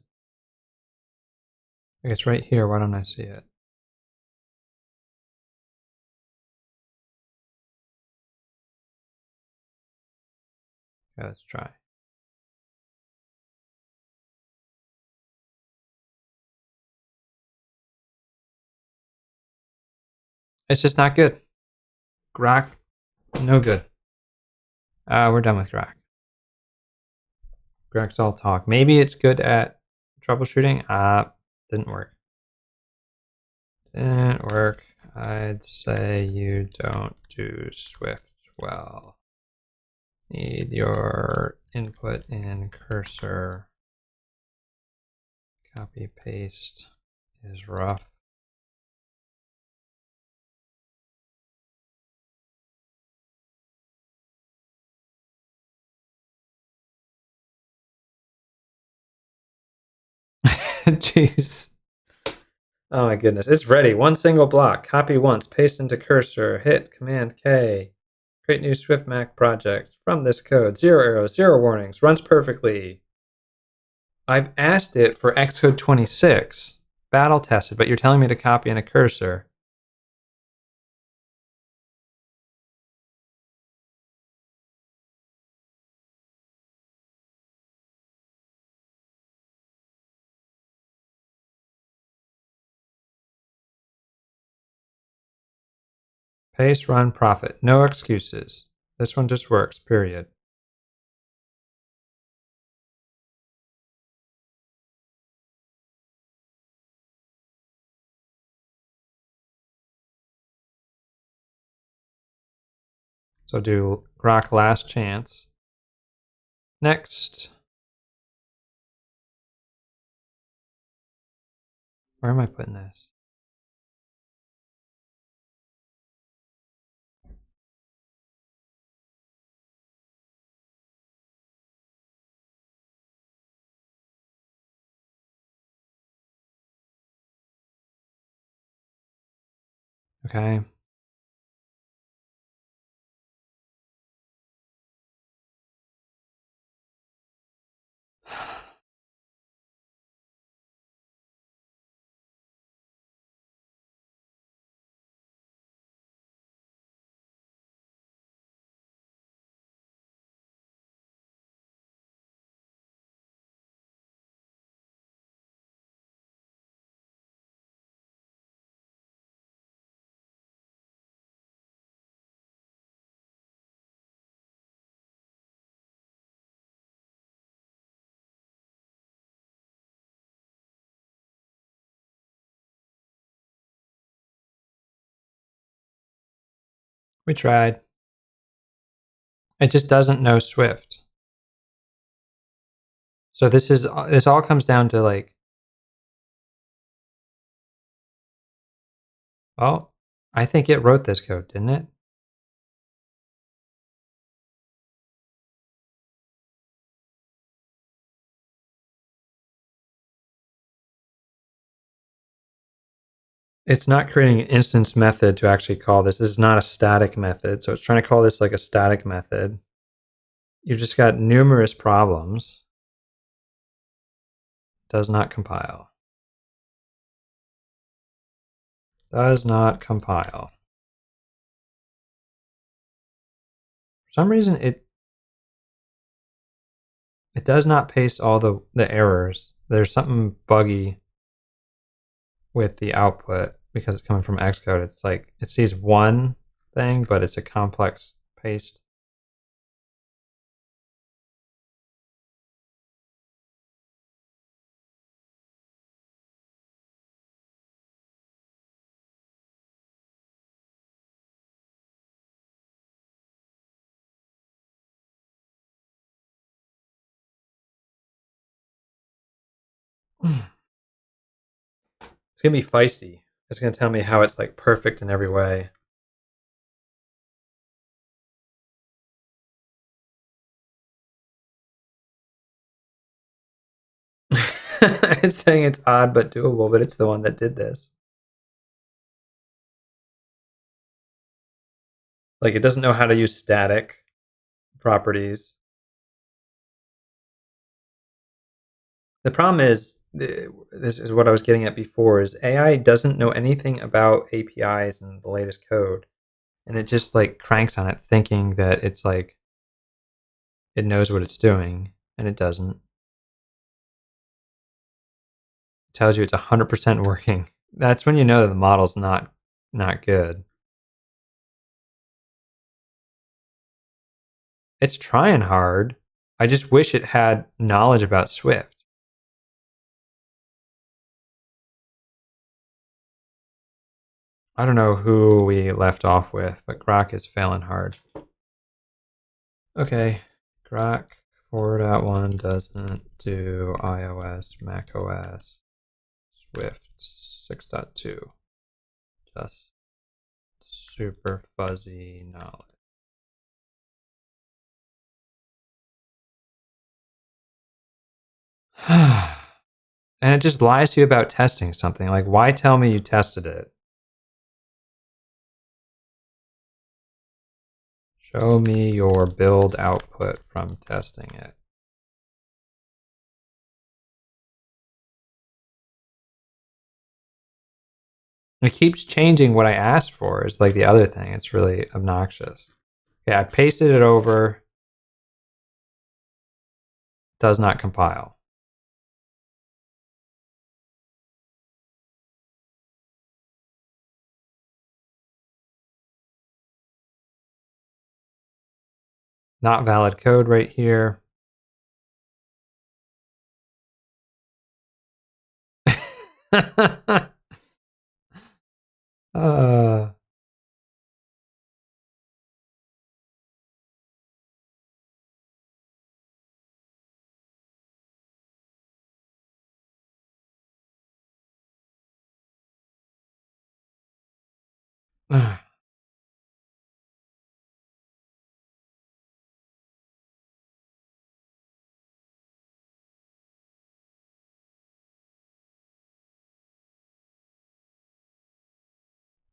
I guess right here. Why don't I see it? Okay, let's try. It's just not good. Grok, no good. We're done with Grok. Grok's all talk. Maybe it's good at troubleshooting. Didn't work. Didn't work. I'd say you don't do Swift well. Need your input in cursor. Copy paste is rough. Jeez. Oh my goodness. It's ready. One single block. Copy once. Paste into cursor. Hit Command K. Create new Swift Mac project. From this code. 0 errors, 0 warnings. Runs perfectly. I've asked it for Xcode 26. Battle tested, but you're telling me to copy in a cursor. Paste, run, profit. No excuses. This one just works, period. So do Grok last chance. Next. Where am I putting this? Okay. We tried. It just doesn't know Swift. So this all comes down to like, well, I think it wrote this code, didn't it? It's not creating an instance method to actually call this. This is not a static method. So it's trying to call this like a static method. You've just got numerous problems. Does not compile. Does not compile. For some reason, it does not paste all the errors. There's something buggy with the output because it's coming from Xcode. It's like it sees one thing, but it's a complex paste. It's gonna be feisty. It's gonna tell me how it's like perfect in every way. It's saying it's odd but doable, but it's the one that did this. Like it doesn't know how to use static properties. The problem is, this is what I was getting at before, is AI doesn't know anything about APIs and the latest code. And it just like cranks on it thinking that it's like, it knows what it's doing, and it doesn't. It tells you it's 100% working. That's when you know that the model's not good. It's trying hard. I just wish it had knowledge about Swift. I don't know who we left off with, but Grok is failing hard. Okay, Grok 4.1 doesn't do iOS, macOS, Swift 6.2. Just super fuzzy knowledge. And it just lies to you about testing something. Like, why tell me you tested it? Show me your build output from testing it. It keeps changing what I asked for. It's like the other thing. It's really obnoxious. Okay, I pasted it over. Does not compile. Not valid code right here. uh,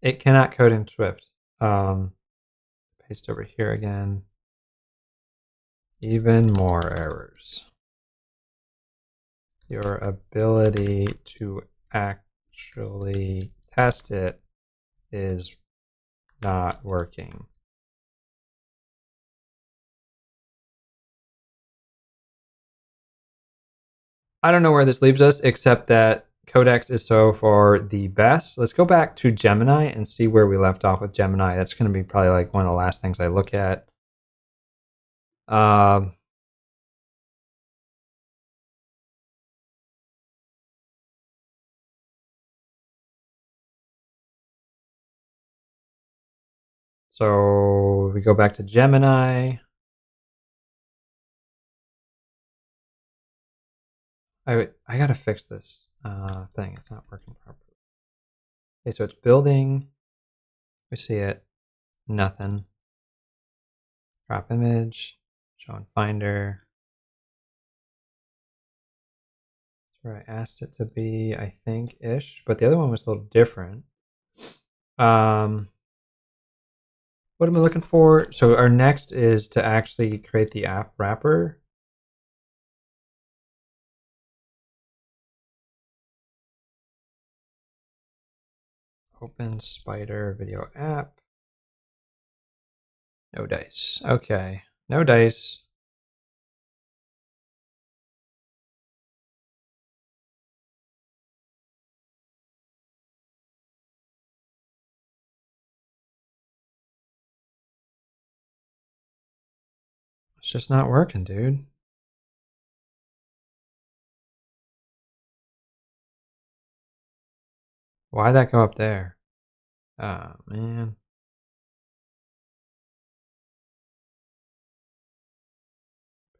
It cannot code in Swift. Paste over here again. Even more errors. Your ability to actually test it is not working. I don't know where this leaves us, except that Codex is so far the best. Let's go back to Gemini and see where we left off with Gemini. That's going to be probably like one of the last things I look at. So we go back to Gemini. I gotta fix this thing. It's not working properly. Okay, so it's building. We see it. Nothing. Drop image. Show in Finder. That's where I asked it to be, I think, ish. But the other one was a little different. What am I looking for? So our next is to actually create the app wrapper. Open Spider video app. No dice. Okay, no dice. It's just not working, dude. Why'd that go up there? Oh, man.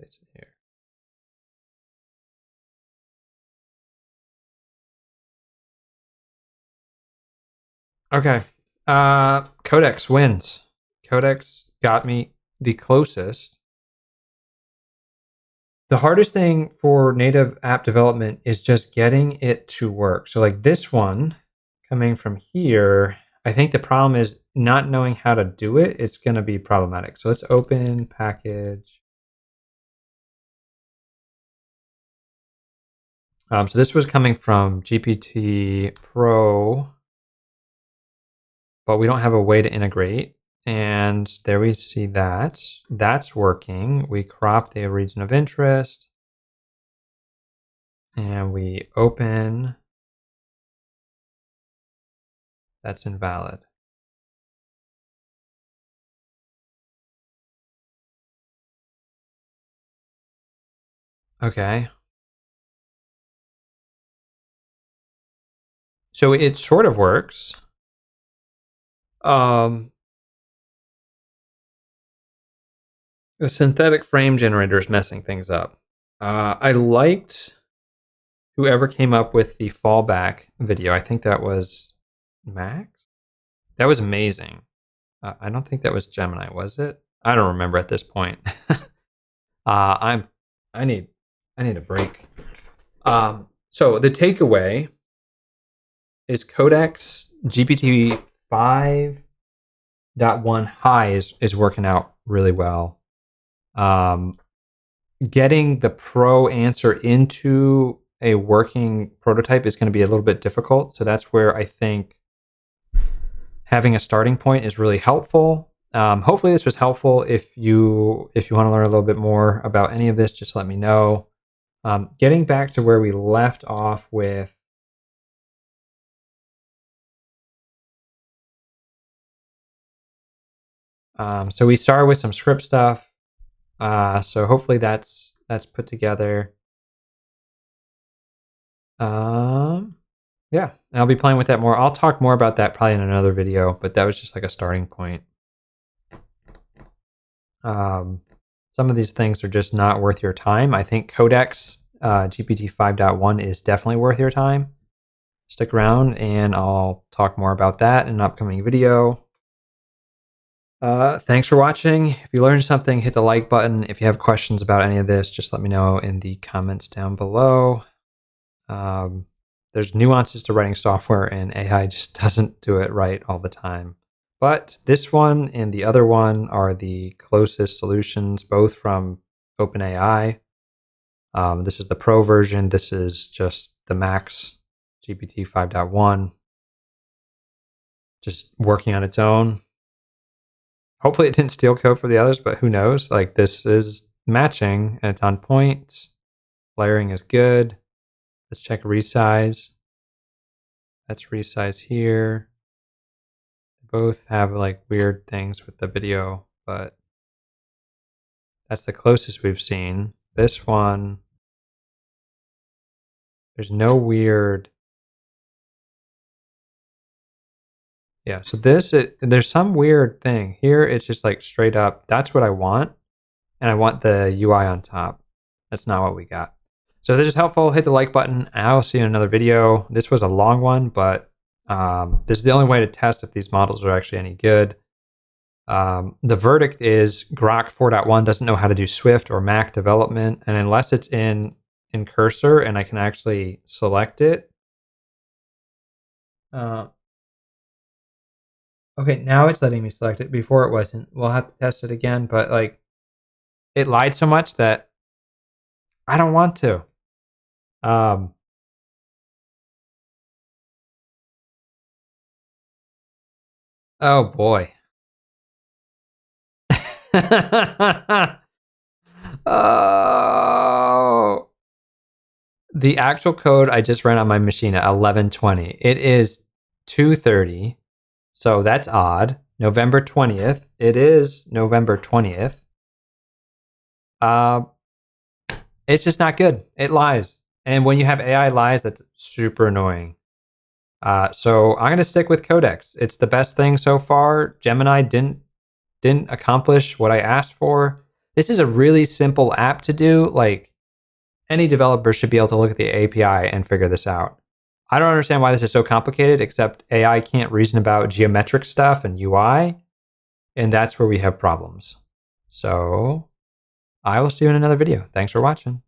Paste it here. Okay. Codex wins. Codex got me the closest. The hardest thing for native app development is just getting it to work. So like this one coming from here, I think the problem is not knowing how to do it. It's going to be problematic. So let's open package. So this was coming from GPT Pro, but we don't have a way to integrate. And there we see that. That's working. We crop the region of interest. And we open. That's invalid. Okay. So it sort of works. The synthetic frame generator is messing things up. I liked whoever came up with the fallback video. I think that was Max. That was amazing. I don't think that was Gemini, was it? I don't remember at this point. I need a break. So the takeaway is Codex GPT 5.1 High is working out really well. Getting the Pro answer into a working prototype is going to be a little bit difficult. So that's where I think having a starting point is really helpful. Hopefully this was helpful. If you want to learn a little bit more about any of this, just let me know. Getting back to where we left off with so we started with some script stuff. So hopefully that's put together. Yeah, I'll be playing with that more. I'll talk more about that probably in another video, but that was just like a starting point. Some of these things are just not worth your time. I think Codex GPT 5.1 is definitely worth your time. Stick around and I'll talk more about that in an upcoming video. Thanks for watching. If you learned something, hit the like button. If you have questions about any of this, just let me know in the comments down below. there's nuances to writing software, and AI just doesn't do it right all the time. But this one and the other one are the closest solutions, both from OpenAI. This is the Pro version. This is just the Max GPT 5.1, just working on its own. Hopefully it didn't steal code for the others, but who knows? Like, this is matching and it's on point. Layering is good. Let's check resize. That's resize here. Both have like weird things with the video, but that's the closest we've seen. This one, there's no weird. Yeah, so there's some weird thing. Here it's just like straight up, that's what I want. And I want the UI on top. That's not what we got. So if this is helpful, hit the like button. I'll see you in another video. This was a long one, but this is the only way to test if these models are actually any good. The verdict is Grok 4.1 doesn't know how to do Swift or Mac development. And unless it's in Cursor and I can actually select it. Okay, now it's letting me select it. Before it wasn't. We'll have to test it again, but like it lied so much that I don't want to. Oh boy. Oh. The actual code I just ran on my machine at 11:20. It is 2:30. So that's odd. November 20th. It is November 20th. It's just not good. It lies. And when you have AI lies, that's super annoying. So I'm going to stick with Codex. It's the best thing so far. Gemini didn't accomplish what I asked for. This is a really simple app to do. Like, any developer should be able to look at the API and figure this out. I don't understand why this is so complicated, except AI can't reason about geometric stuff and UI, and that's where we have problems. So I will see you in another video. Thanks for watching.